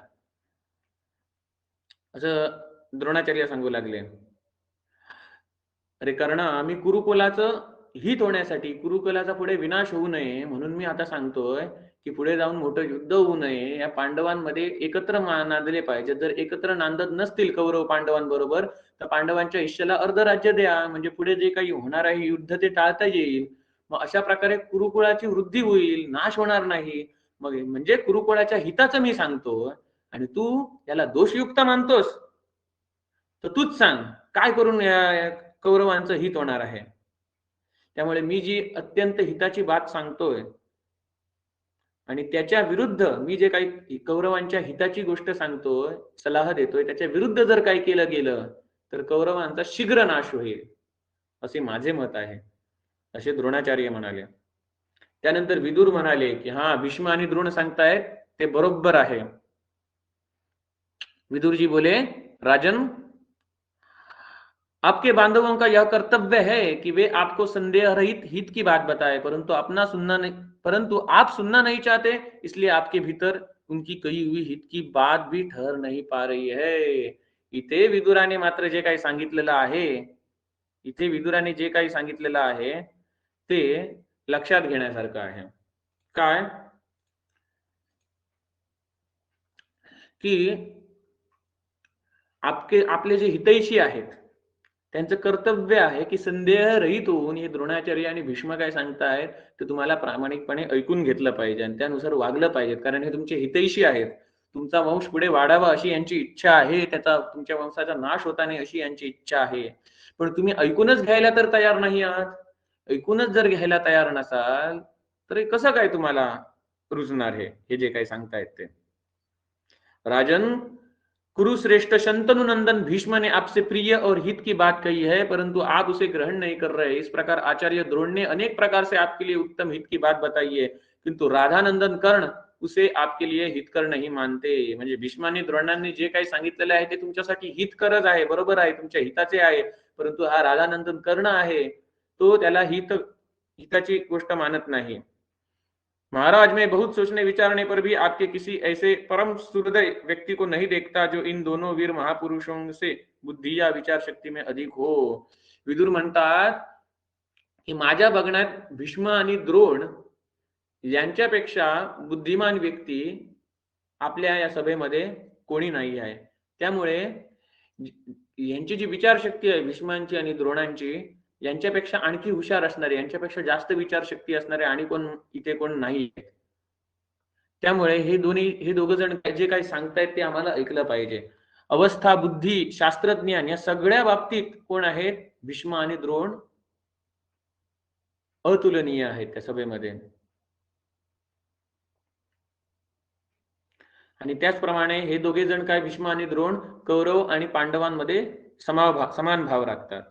असं द्रोणाचार्य सांगू लागले। अरे कर्ण, मी कुरुकुलाचं हित होण्यासाठी, कुरुकुलाचा पुढे विनाश होऊ नये म्हणून मी आता सांगतोय की पुढे जाऊन मोठं युद्ध होऊ नये, या पांडवांमध्ये एकत्र नांदले पाहिजे। जर एकत्र नांदत नसतील कौरव पांडवांबरोबर तर पांडवांच्या हिश्श्याला अर्ध राज्य द्या, म्हणजे पुढे जे काही होणार आहे युद्ध ते टाळता येईल। मग अशा प्रकारे कुरुकुळाची वृद्धी होईल, नाश होणार नाही। मग म्हणजे कुरुकुळाच्या हिताचं मी सांगतो आणि तू याला दोषयुक्त मानतोस, तर तूच सांग काय करून या कौरवांचं हित होणार आहे। त्यामुळे मी जी अत्यंत हिताची बात सांगतोय आणि त्याच्या विरुद्ध मी जे काही कौरवांच्या हिताची गोष्ट सांगतोय, सल्ला देतोय, त्याच्या विरुद्ध जर काही केलं गेलं तर कौरवांचा शीघ्र नाश होईल, असे माझे मत आहे, असे द्रोणाचार्य म्हणाले। त्यानंतर विदुर म्हणाले की हा, भीष्म आणि द्रोण सांगतायत ते बरोबर आहे। विदुर जी बोले, राजन, आपके बांधवों का यह कर्तव्य है कि वे आपको संदेह रहित हित की बात बताए, परंतु आप सुनना नहीं चाहते, इसलिए आपके भीतर उनकी कही हुई हित की बात भी ठहर नहीं पा रही है। इथे विदुराने मात्र जे काही सांगितलेलं आहे ते लक्षात घेण्यासारखं आहे। काय की आपले जे हितैषी आहेत त्यांचं कर्तव्य आहे की संदेह रहित होऊन हे द्रोणाचार्य आणि भीष्म काय सांगतायत ते तुम्हाला प्रामाणिकपणे ऐकून घेतलं पाहिजे आणि त्यानुसार वागलं पाहिजे, कारण हे तुमचे हितैषी आहेत। तुमचा वंश पुढे वाढावा अशी यांची इच्छा आहे, तुमच्या वंशाचा नाश होता नाही अशी यांची इच्छा आहे, पण तुम्ही ऐकूनच घ्यायला तर तयार नाही आहात। ऐकूनच जर घ्यायला तयार नसाल तर कसं काय तुम्हाला रुजणार हे जे काही सांगतायत ते। राजन, कुरुश्रेष्ठ शंतनु नंदन भीष्म ने आपसे प्रिय और हित की बात कही है, परंतु आप उसे ग्रहण नहीं कर रहे। इस प्रकार आचार्य द्रोण ने अनेक प्रकार से आपके लिए उत्तम हित की बात बताई है, किंतु राधानंदन कर्ण उसे आपके लिए हितकर नहीं मानते। म्हणजे भीष्मांनी द्रोणांनी जे काही सांगितलेलं आहे ते तुमच्यासाठी हितकरच आहे, बरोबर आहे, तुमच्या हिताचे आहे, परंतु हा राधानंदन कर्ण आहे तो त्याला हिताची गोष्ट मानत नहीं। महाराज, मैं बहुत सोचने विचारने पर भी आपके किसी ऐसे परम सुहृदय व्यक्ति को नहीं देखता जो इन दोनों वीर महापुरुषों से बुद्धी या विचार शक्ती में अधिक हो। विदुर म्हणतात की माझ्या बघण्यात भीष्म आणि द्रोण यांच्यापेक्षा बुद्धिमान व्यक्ती आपल्या या सभेमध्ये कोणी नाही आहे, त्यामुळे यांची जी विचारशक्ती आहे भीष्मांची आणि द्रोणांची, यांच्यापेक्षा आणखी हुशार असणारे, यांच्यापेक्षा जास्त विचारशक्ती असणारे आणि इथे कोण नाही. त्यामुळे हे दोघ जण जे काही सांगतायत ते आम्हाला ऐकलं पाहिजे. अवस्था, बुद्धी, शास्त्रज्ञान या सगळ्या बाबतीत कोण आहेत? भीष्म आणि द्रोण अतुलनीय आहेत त्या सभेमध्ये. आणि त्याचप्रमाणे हे दोघे जण काय, भीष्म आणि द्रोण कौरव आणि पांडवांमध्ये समान भाव राखतात.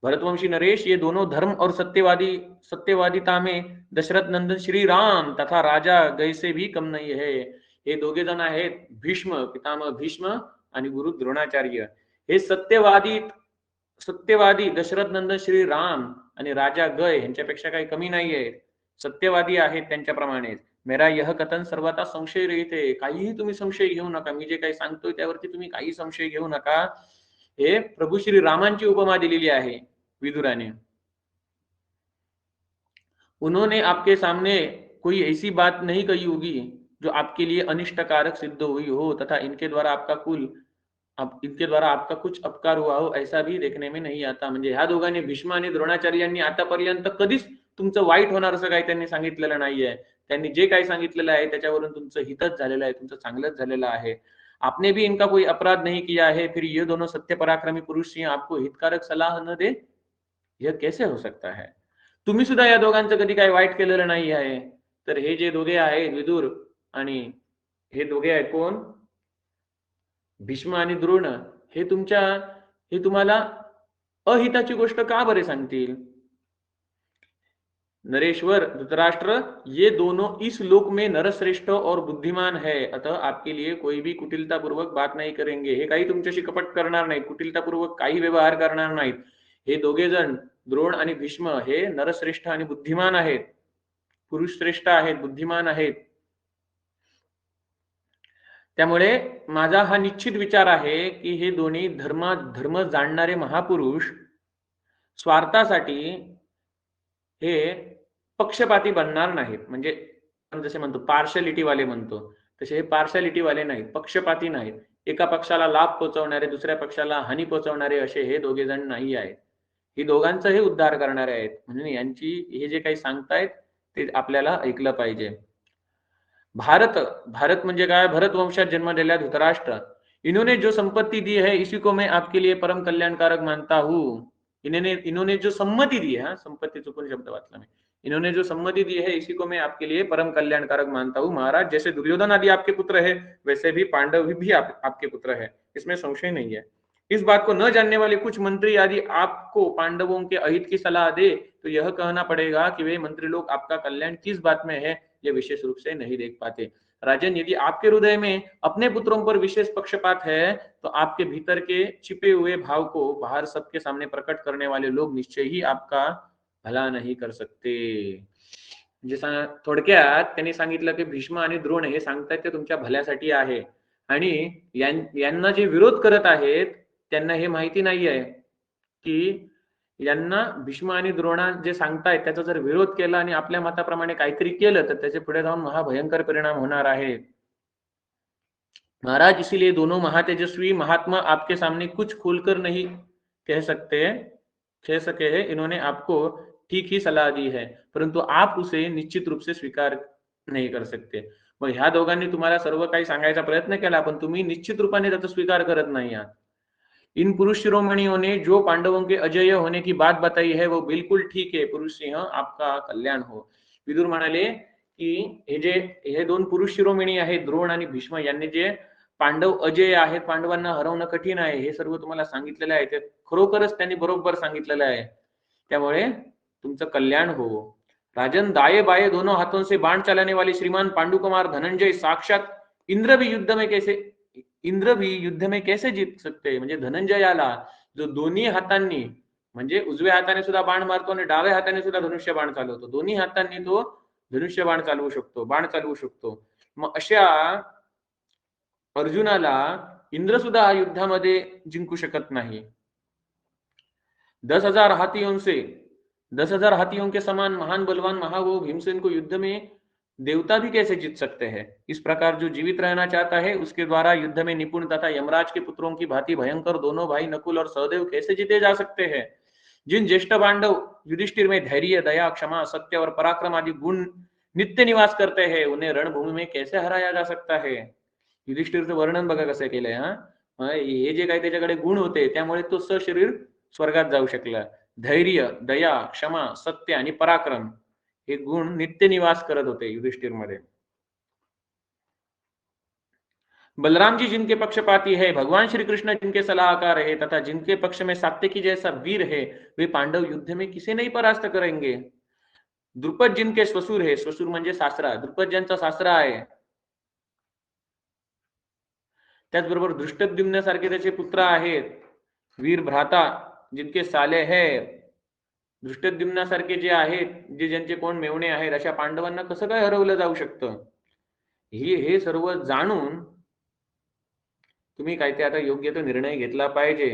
भरतवंशी नरेश, ये दोनों धर्म और सत्यवादिता में दशरथ नंदन श्री राम तथा राजा गय से भी कम नहीं है. हे दोघे जण आहेत भीष्म, पितामह भीष्म आणि गुरु द्रोणाचार्य. हे सत्यवादी दशरथ नंदन श्री राम आणि राजा गय यांच्यापेक्षा काही कमी नाहीये. सत्यवादी आहेत त्यांच्याप्रमाणे. मेरा यह कथन सर्वथा संशय रहित है. काहीही तुम्ही संशय घेऊ नका. मी जे काही सांगतोय त्यावरती तुम्ही काही संशय घेऊ नका. हे प्रभू श्री रामांची उपमा दिलेली आहे विदुराने. उन्होंने आपके सामने कोई ऐसी बात नहीं कही होगी जो आपके लिए अनिष्टकारक सिद्ध हुई हो तथा इनके द्वारा आपका कुछ अपकार हुआ हो, ऐसा भी देखने में नहीं आता. म्हणजे ह्या दोघांनी, भीष्म आणि द्रोणाचार्यांनी आतापर्यंत कधीच तुमचं वाईट होणार असं काही त्यांनी सांगितलेलं नाहीये. त्यांनी जे काही सांगितलेलं आहे त्याच्यावरून तुमचं हितच झालेलं आहे, तुमचं चांगलंच झालेलं आहे. आपने भी इनका कोई अपराध नहीं किया है, फिर ये दोनों सत्य पराक्रमी पुरुष सिंह आपको हितकारक सलाह न दे, यह कैसे हो सकता है. तुम्ही सुद्धा या दोघांचं कधी काही वाईट केलेलं नाही आहे. तर हे जे दोघे आहेत विदुर आणि हे दोघे आहेत कोण, भीष्म आणि द्रोण, हे तुम्हाला अहिताची गोष्ट का बरे सांगतील. नरेश्वर धृतराष्ट्र, ये दोनों इस लोक में नरश्रेष्ठ और बुद्धिमान है, अतः आपके लिए कोई भी कुटिलतापूर्वक बात नहीं करेंगे. हे काही तुमच्याशी कपट करणार नाहीत, कुटिलतापूर्वक काही व्यवहार करणार नाहीत. हे दोघे जण द्रोण आणि भीष्म हे नरश्रेष्ठ आणि बुद्धिमान आहेत, पुरुष श्रेष्ठ आहेत, बुद्धिमान आहेत. त्यामुळे माझा हा निश्चित विचार आहे की हे दोन्ही धर्म जाणणारे महापुरुष स्वार्थासाठी हे पक्षपाती बनणार नाहीत. म्हणजे जसे म्हणतो पार्शलिटी वाले म्हणतो तसे हे पार्शलिटी वाले नाहीत, पक्षपाती नाहीत. एका पक्षाला लाभ पोहोचवणारे, दुसऱ्या पक्षाला हानी पोहोचवणारे असे हे दोघे जण नाही आहेत. ही दोघांचं हे उद्धार करणारे आहेत. म्हणजे यांची हे जे काही सांगतायत ते आपल्याला ऐकलं पाहिजे. भारत म्हणजे काय, भरत वंशात जन्मलेला धृतराष्ट्र, इन्होंने जो संपत्ति दी है इसी को मैं आपके लिए परम कल्याणकारक मानता हूँ. इन्होंने जो सम्मति दी है, संपत्ति चुकून शब्द वाचला मैं, इन्होंने जो सम्मति दी है इसी को मैं आपके लिए परम कल्याणकारक मानता हूँ. महाराज, जैसे दुर्योधन आदि आपके पुत्र है वैसे भी पांडव भी आपके पुत्र है, इसमें संशय नहीं है. इस बात को न जानने वाले कुछ मंत्री आदि आपको पांडवों के अहित की सलाह दे तो यह कहना पड़ेगा कि वे मंत्री लोग आपका कल्याण किस बात में है ये विशेष रूप से नहीं देख पाते. राजन, यदि आपके हृदय में अपने पुत्रों पर विशेष पक्षपात है तो आपके भीतर के छिपे हुए भाव को बाहर सबके सामने प्रकट करने वाले लोग निश्चय ही आपका भला नहीं कर सकते. जसं थोडक्यात त्यांनी सांगितलं की भीष्म आणि द्रोण हे सांगतात ते तुमच्या भल्यासाठी आहे आणि यांना जे विरोध करत आहेत त्यांना हे माहिती नाही आहे की यांना भीष्म आणि द्रोणा जे सांगतायत त्याचा जर विरोध केला आणि आपल्या मताप्रमाणे काहीतरी केलं तर त्याचे पुढे जाऊन महाभयंकर परिणाम होणार आहे. महाराज, इसीलिए दोनों महातेजस्वी महात्मा आपके सामने कुछ खोलकर नहीं कह सके हैं. इन्होंने आपको ठीक ही सलाह दी है परंतु आप उसे निश्चित रूप से स्वीकार नहीं कर सकते. मग ह्या दोघांनी तुम्हाला सर्व काही सांगायचा प्रयत्न केला पण तुम्ही निश्चित रूपाने त्याचा स्वीकार करत नाही आहात. इन पुरुष शिरोमणियों ने जो पांडवों के अजय होने की बात बताई है वो बिल्कुल ठीक है. पुरुष सिंह, आपका कल्याण हो. विदुर म्हणाले की हे दोन पुरुष शिरोमणी आहेत द्रोण आणि भीष्म, यांनी जे पांडव अजय आहेत, पांडवांना हरवणं कठीण आहे, हे सर्व तुम्हाला सांगितलेलं आहे. ते खरोखरच त्यांनी बरोबर सांगितलेलं आहे. त्यामुळे तुमचं कल्याण हो. राजन, दाएं बाएं दोनों हाथों से बाण चलाने वाले श्रीमान पांडुकुमार धनंजय साक्षात इंद्र भी युद्ध में कैसे जीत सकते. म्हणजे धनंजयाला जो दोन्ही हातांनी, म्हणजे उजव्या हाताने सुद्धा बाण मारतो आणि डाव्या हाताने सुद्धा धनुष्य बाण चालवतो, दोन्ही हातांनी तो धनुष्य बाण चालवू शकतो. मग अशा अर्जुनाला इंद्र सुद्धा युद्धामध्ये जिंकू शकत नाही. 10,000 हाथियों के समान महान बलवान महावो भीमसेन को युद्ध में देवता भी कैसे जीत सकते हैं? इस प्रकार जो जीवित रहना चाहता है उसके द्वारा युद्ध में निपुण तथा यमराज के पुत्रों की भांति भयंकर दोनों भाई नकुल और सहदेव कैसे जीते जा सकते हैं? जिन ज्येष्ठ पांडव युधिष्ठिर में धैर्य, दया, क्षमा, सत्य और पराक्रम आदि गुण नित्य निवास करते हैं, उन्हें रणभूमि में कैसे हराया जा सकता है? युधिष्ठिरचं वर्णन बघा कसं केलंय हा. हे जे काही त्याच्याकडे गुण होते त्यामुळे तो सशरीर स्वर्गात जाऊ शकला. धैर्य, दया, क्षमा, सत्य आणि पराक्रम हे गुण नित्य निवास करत होते युधिष्ठिर मध्ये. बलराम जी जिनके पक्षपाती है, भगवान श्री कृष्ण जिनके सलाहकार है तथा जिनके पक्ष में सात्यकी जैसा वीर है, वे पांडव युद्ध में किसे नहीं परास्त करेंगे? द्रुपद जिनके स्वसुर है, स्वसुर म्हणजे सासरा, द्रुपद ज्यांचा सासरा आहे, त्याचबरोबर धृष्टद्युम्न सारखे त्याचे पुत्र आहेत, वीर भ्राता जिनके साले है, धृष्टद्युम्नासारखे जे आहेत, जे ज्यांचे कोण मेवणे आहेत, अशा पांडवांना कसं काय हरवलं जाऊ शकतं? हे सर्व जाणून तुम्ही काय ते आता योग्य तो निर्णय घेतला पाहिजे.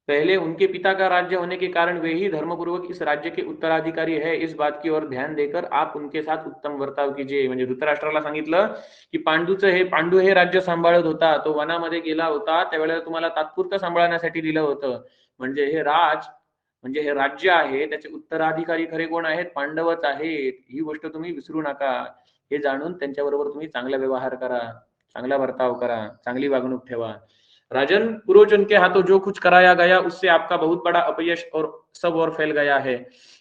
पहले उनके पिता का राज्य होने के कारण वे ही धर्मपूर्वक इस राज्य के उत्तराधिकारी है, इस बात की ओर ध्यान देकर आप उनके साथ उत्तम वर्ताव कीजिए. म्हणजे धृतराष्ट्राला सांगितलं की पांडू हे राज्य सांभाळत होता, तो वनामध्ये गेला होता, त्यावेळेला तुम्हाला तात्पुरतं सांभाळण्यासाठी दिलं होतं. म्हणजे हे राज्य आहे, त्याचे उत्तराधिकारी खरे कोण आहेत? पांडवच आहेत. ही गोष्ट तुम्ही विसरू नका. हे जाणून त्यांच्याबरोबर तुम्ही चांगला व्यवहार करा, चांगला वर्ताव करा, चांगली वागणूक ठेवा. राजन, पुरोचन के हाथों जो कुछ कराया गया उससे आपका बहुत बड़ा अपयश और सब और फैल गया है.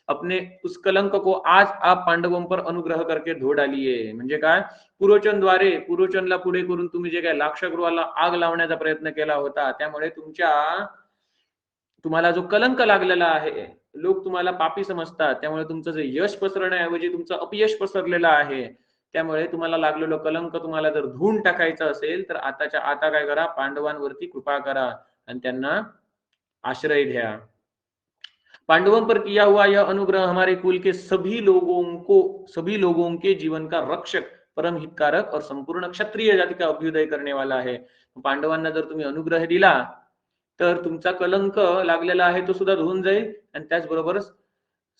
अपने उस कलंक को आज आप पांडवों पर अनुग्रह करके धो डालिये. म्हणजे काय? पुरोचनला पुढे करून तुम्ही जे काय लाक्षागृहाला आग लावण्याचा प्रयत्न केला होता, त्यामुळे तुम्हाला जो कलंक लागलेला आहे, लोक तुम्हाला पापी समजतात, त्यामुळे तुमचं जे यश पसरण्याऐवजी तुमचं अपयश पसरलेलं आहे, त्यामुळे तुम्हाला लागलेलं कलंक तुम्हाला जर धुवून टाकायचं असेल तर आताच्या आता काय करा? पांडवांवरती कृपा करा आणि त्यांना आश्रय द्या. पांडवों पर किया हुआ यह अनुग्रह हमारे कुल के सभी लोगों के जीवन का रक्षक, परम हितकारक और संपूर्ण क्षत्रिय जाती का अभ्युदय करने वाला है. पांडवांना जर तुम्ही अनुग्रह दिला तर तुमचा कलंक लागलेला आहे तो सुद्धा धुवून जाईल आणि त्याचबरोबर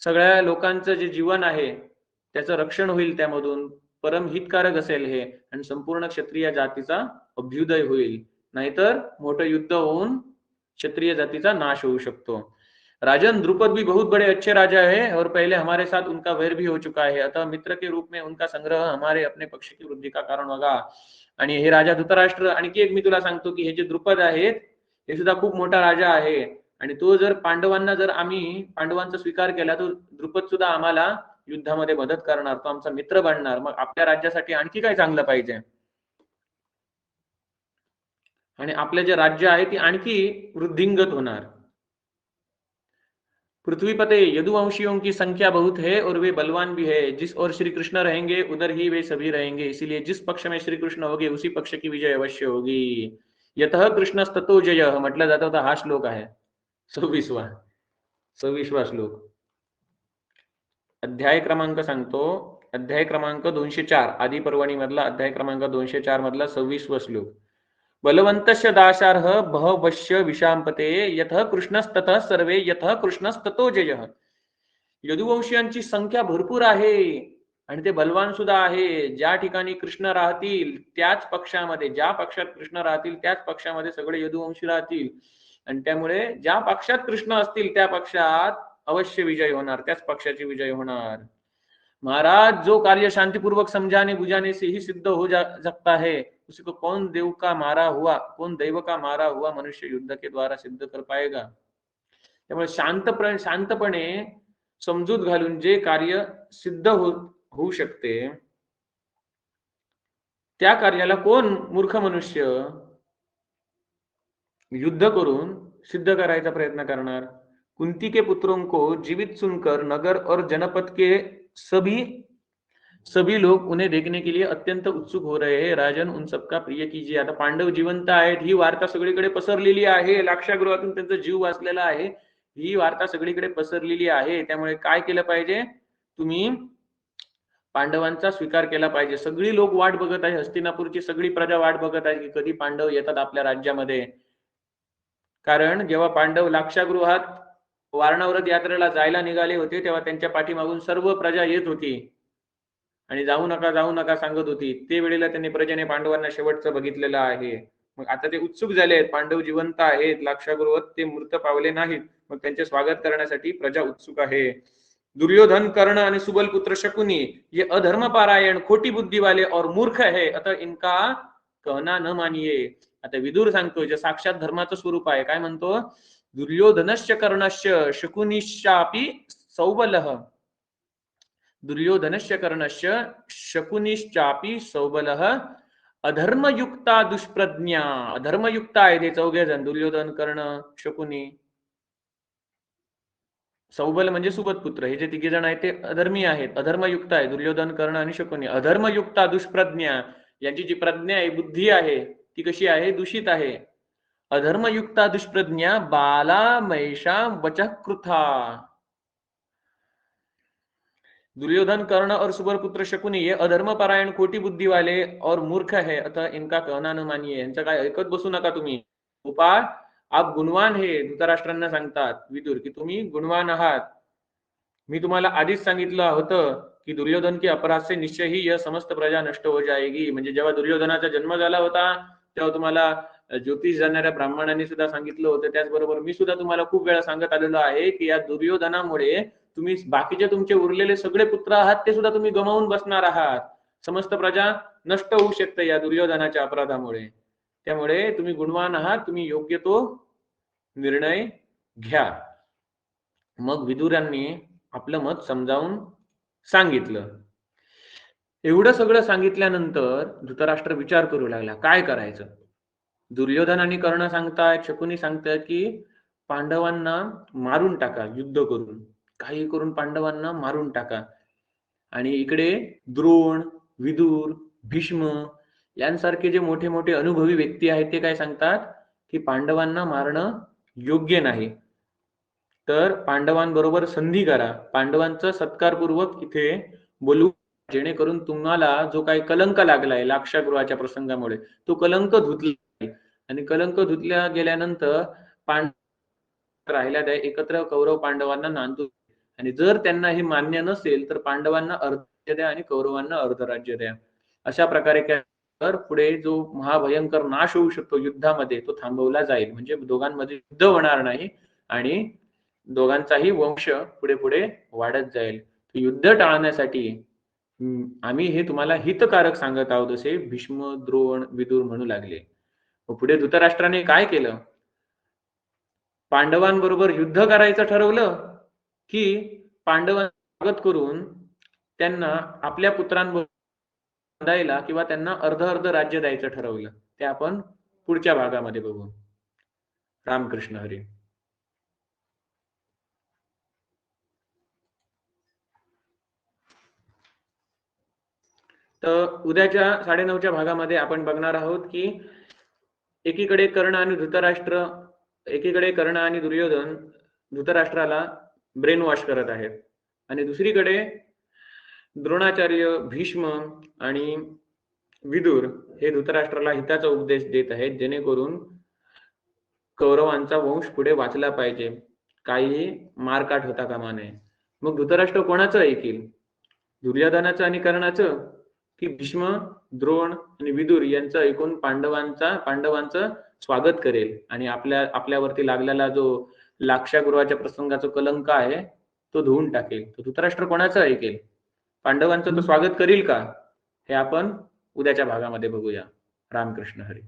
सगळ्या लोकांचं जे जीवन आहे त्याचं रक्षण होईल, त्यामधून परम हितकारक असेल हे, आणि संपूर्ण क्षत्रिय जातीचा अभ्युदय होईल. नाहीतर मोठं युद्ध होऊन क्षत्रिय जातीचा नाश होऊ शकतो. राजन, द्रुपद भी बहुत बड़े अच्छे राजा है और पहले हमारे साथ उनका वैर भी हो चुका है, अतः मित्र के रूप में उनका संग्रह हमारे अपने पक्ष की वृद्धि का कारण होगा. आणि हे राजा धृतराष्ट्र, आणखी एक मी तुला सांगतो की हे जे द्रुपद आहेत हे सुद्धा खूप मोठा राजा आहे, आणि तो जर आम्ही पांडवांचा स्वीकार केला तर द्रुपद सुद्धा आम्हाला युद्धामध्ये मदत करणार, तो आमचा मित्र बनणार. मग आपल्या राज्यासाठी आणखी काय चांगलं पाहिजे? आणि आपले जे राज्य आहे ती आणखी वृद्धिंगत होणार. पृथ्वी पते यदुवंशियों की संख्या बहुत है और वे बलवान भी है. जिस ओर श्री कृष्ण रहेंगे उधर ही वे सभी रहेंगे, इसीलिए जिस पक्ष में श्री कृष्ण होगे उसी पक्ष की विजय अवश्य होगी. यतः कृष्णस्ततो जय म्हटलं जातं होता. हा श्लोक आहे 26वा श्लोक. अध्याय क्रमांक सांगतो, अध्याय क्रमांक 204, आदि पर्वणी मधला अध्याय क्रमांक 204 मधला 26वा श्लोक. बलवंतस्य दाशार्ह बहवश्य विशांपते यतः कृष्णस्ततः सर्वे यतः कृष्णस्ततो जयः. यदुवंशीयांची संख्या भरपूर आहे आणि ते बलवान सुद्धा आहे. ज्या ठिकाणी कृष्ण राहतील त्याच पक्षामध्ये, ज्या पक्षात कृष्ण राहतील त्याच पक्षामध्ये सगळे यदुवंशी राहतील, आणि त्यामुळे ज्या पक्षात कृष्ण असतील त्या पक्षात अवश्य विजय होणार, त्याच पक्षाची विजय होणार. महाराज, जो कार्य शांतिपूर्वक समझाने बुझाने से ही सिद्ध हो सकता है उसी को कौन दैव का मारा हुआ मनुष्य युद्ध के द्वारा सिद्ध कर पाएगा. त्यामुळे शांतपणे समजूत घालून जे कार्य सिद्ध होऊ शकते त्या कार्याला कोण मूर्ख मनुष्य युद्ध करून सिद्ध करायचा प्रयत्न करणार. कुंती के पुत्रों को जीवित सुनकर नगर और जनपद के सभी लोग उन्हें देखने के लिए अत्यंत उत्सुक हो रहे हैं. राजन, उन सबका प्रिय कीजिए. आता पांडव जिवंत आहेत, ही वार्ता सगळीकडे पसरलेली आहे, लाक्षागृहातून त्यांचा जीव वाचलेला आहे, ही वार्ता सगळीकडे पसरलेली आहे. त्यामुळे काय केलं पाहिजे? तुम्ही पांडवांचा स्वीकार केला पाहिजे. सगळी लोक वाट बघत आहे, हस्तिनापूरची सगळी प्रजा वाट बघत आहे की कधी पांडव येतात आपल्या राज्यामध्ये. कारण जेव्हा पांडव लाक्षागृहात वारणावरत यात्रेला जायला निघाले होते तेव्हा त्यांच्या पाठीमागून सर्व प्रजा येत होती, आणि जाऊ नका सांगत होती. ते वेळेला त्यांनी प्रजेने पांडवांना शेवटचं बघितलेलं आहे. मग आता ते उत्सुक झाले आहेत, पांडव जिवंत आहेत, लाक्षागृहात ते मृत पावले नाहीत, मग त्यांचे स्वागत करण्यासाठी प्रजा उत्सुक आहे. दुर्योधन, कर्ण आणि सुबलपुत्र शकुनी ये अधर्म पारायण, खोटी बुद्धी वाले और मूर्ख है, अतः इनका कहना न मानिये. आता विदुर सांगतो, जे साक्षात धर्माचं स्वरूप आहे, काय म्हणतो? दुर्योधनश्च कर्णश्च शकुनिश्चापि सौबलः, दुर्योधनश्च कर्णश्च शकुनिश्चापि सौबलः अधर्मयुक्ता दुष्प्रज्ञा. अधर्मयुक्ता आहे ते चौघे जण, दुर्योधन, कर्ण, शकुनी, सौबल म्हणजे सुबतपुत्र. हे जे तिघे जण आहेत ते अधर्मी आहेत, अधर्मयुक्त आहे. दुर्योधन, कर्ण आणि शकुनी. अधर्मयुक्ता दुष्प्रज्ञा, यांची जी प्रज्ञा आहे, बुद्धी आहे, ती कशी आहे? दूषित आहे. अधर्मयुक्ता दुष्प्रज्ञा बाला मैषा वचकृथा. दुर्योधन, कर्ण और सुबलपुत्र शकुनी ये अधर्म पारायण, खोटी बुद्धी वाले और मूर्ख है, अतः इनका कहना न मानिये. यांचं काय ऐकत बसू नका तुम्ही. गोपाळ, आप गुणवान हे, धृतराष्ट्रांना सांगतात विदुर की तुम्ही गुणवान आहात. मी तुम्हाला आधीच सांगितलं होतं की दुर्योधन की अपराध से निश्चय ही यह समस्त प्रजा नष्ट हो जाएगी. म्हणजे जेव्हा दुर्योधनाचा जन्म झाला होता तेव्हा तुम्हाला ज्योतिष जाणाऱ्या ब्राह्मणांनी सुद्धा सांगितलं होतं. त्याचबरोबर मी सुद्धा तुम्हाला खूप वेळा सांगत आलेलो आहे की या दुर्योधनामुळे तुम्ही बाकीचे तुमचे उरलेले सगळे पुत्र आहात ते सुद्धा तुम्ही गमावून बसणार आहात. समस्त प्रजा नष्ट होऊ शकते या दुर्योधनाच्या अपराधामुळे. त्यामुळे तुम्ही गुणवान आहात, तुम्ही योग्य तो निर्णय घ्या. मग विदुरांनी आपलं मत समजावून सांगितलं. एवढं सगळं सांगितल्यानंतर धृतराष्ट्र विचार करू लागला, काय करायचं. दुर्योधन आणि कर्ण सांगतायत, शकुनी सांगतायत की पांडवांना मारून टाका, युद्ध करून, काही करून पांडवांना मारून टाका. आणि इकडे द्रोण, विदुर, भीष्म यांसारखे जे मोठे मोठे अनुभवी व्यक्ती आहेत ते काय सांगतात की पांडवांना मारणं योग्य नाही, तर पांडवांबरोबर संधी करा, पांडवांचं सत्कारपूर्वक इथे बोलू, जेणेकरून तुम्हाला जो काही कलंक लागलाय लाक्षागृहाच्या प्रसंगामुळे तो कलंक धुतला. आणि कलंक धुतल्या गेल्यानंतर पांडव राहिल्या द्या, एकत्र कौरव पांडवांना नांदू. आणि जर त्यांना हे मान्य नसेल तर पांडवांना अर्धराज्य द्या आणि कौरवांना अर्धराज्य द्या. अशा प्रकारे तर पुढे जो महाभयंकर नाश होऊ शकतो युद्धामध्ये तो थांबवला जाईल. म्हणजे दोघांमध्ये युद्ध होणार नाही आणि दोघांचाही वंश पुढे पुढे वाढत जाईल. युद्ध टाळण्यासाठी आम्ही हे तुम्हाला हितकारक सांगत आहोत, असे भीष्म, द्रोण, विदुर म्हणू लागले. पुढे धृतराष्ट्राने काय केलं? पांडवांबरोबर युद्ध करायचं ठरवलं की पांडवांचं स्वागत करून त्यांना आपल्या पुत्रांबरोबर बांधायला किंवा त्यांना अर्ध अर्ध राज्य द्यायचं ठरवलं. ते आपण पुढच्या भागामध्ये बघू. रामकृष्ण हरी. तर उद्याच्या 9:30च्या भागामध्ये आपण बघणार आहोत की एकीकडे कर्ण आणि धृतराष्ट्र, एकीकडे कर्ण आणि दुर्योधन धृतराष्ट्राला ब्रेन वॉश करत आहेत आणि दुसरीकडे द्रोणाचार्य, भीष्म आणि विदुर हे धृतराष्ट्राला हिताचा उपदेश देत आहेत, जेणेकरून कौरवांचा वंश पुढे वाचला पाहिजे, काही मारकाट होता कामा नये. मग धृतराष्ट्र कोणाचं ऐकेल? दुर्योधनाचं आणि कर्णाचं की भीष्म, द्रोण आणि विदुर यांचं ऐकून पांडवांचं स्वागत करेल आणि आपल्यावरती लागलेला जो लाक्षागृहाच्या प्रसंगाचा कलंक आहे तो धुवून टाकेल. तो धृतराष्ट्र कोणाचं ऐकेल? पांडवांचं तो स्वागत करील का? हे आपण उद्याच्या भागामध्ये बघूया. रामकृष्ण हरी.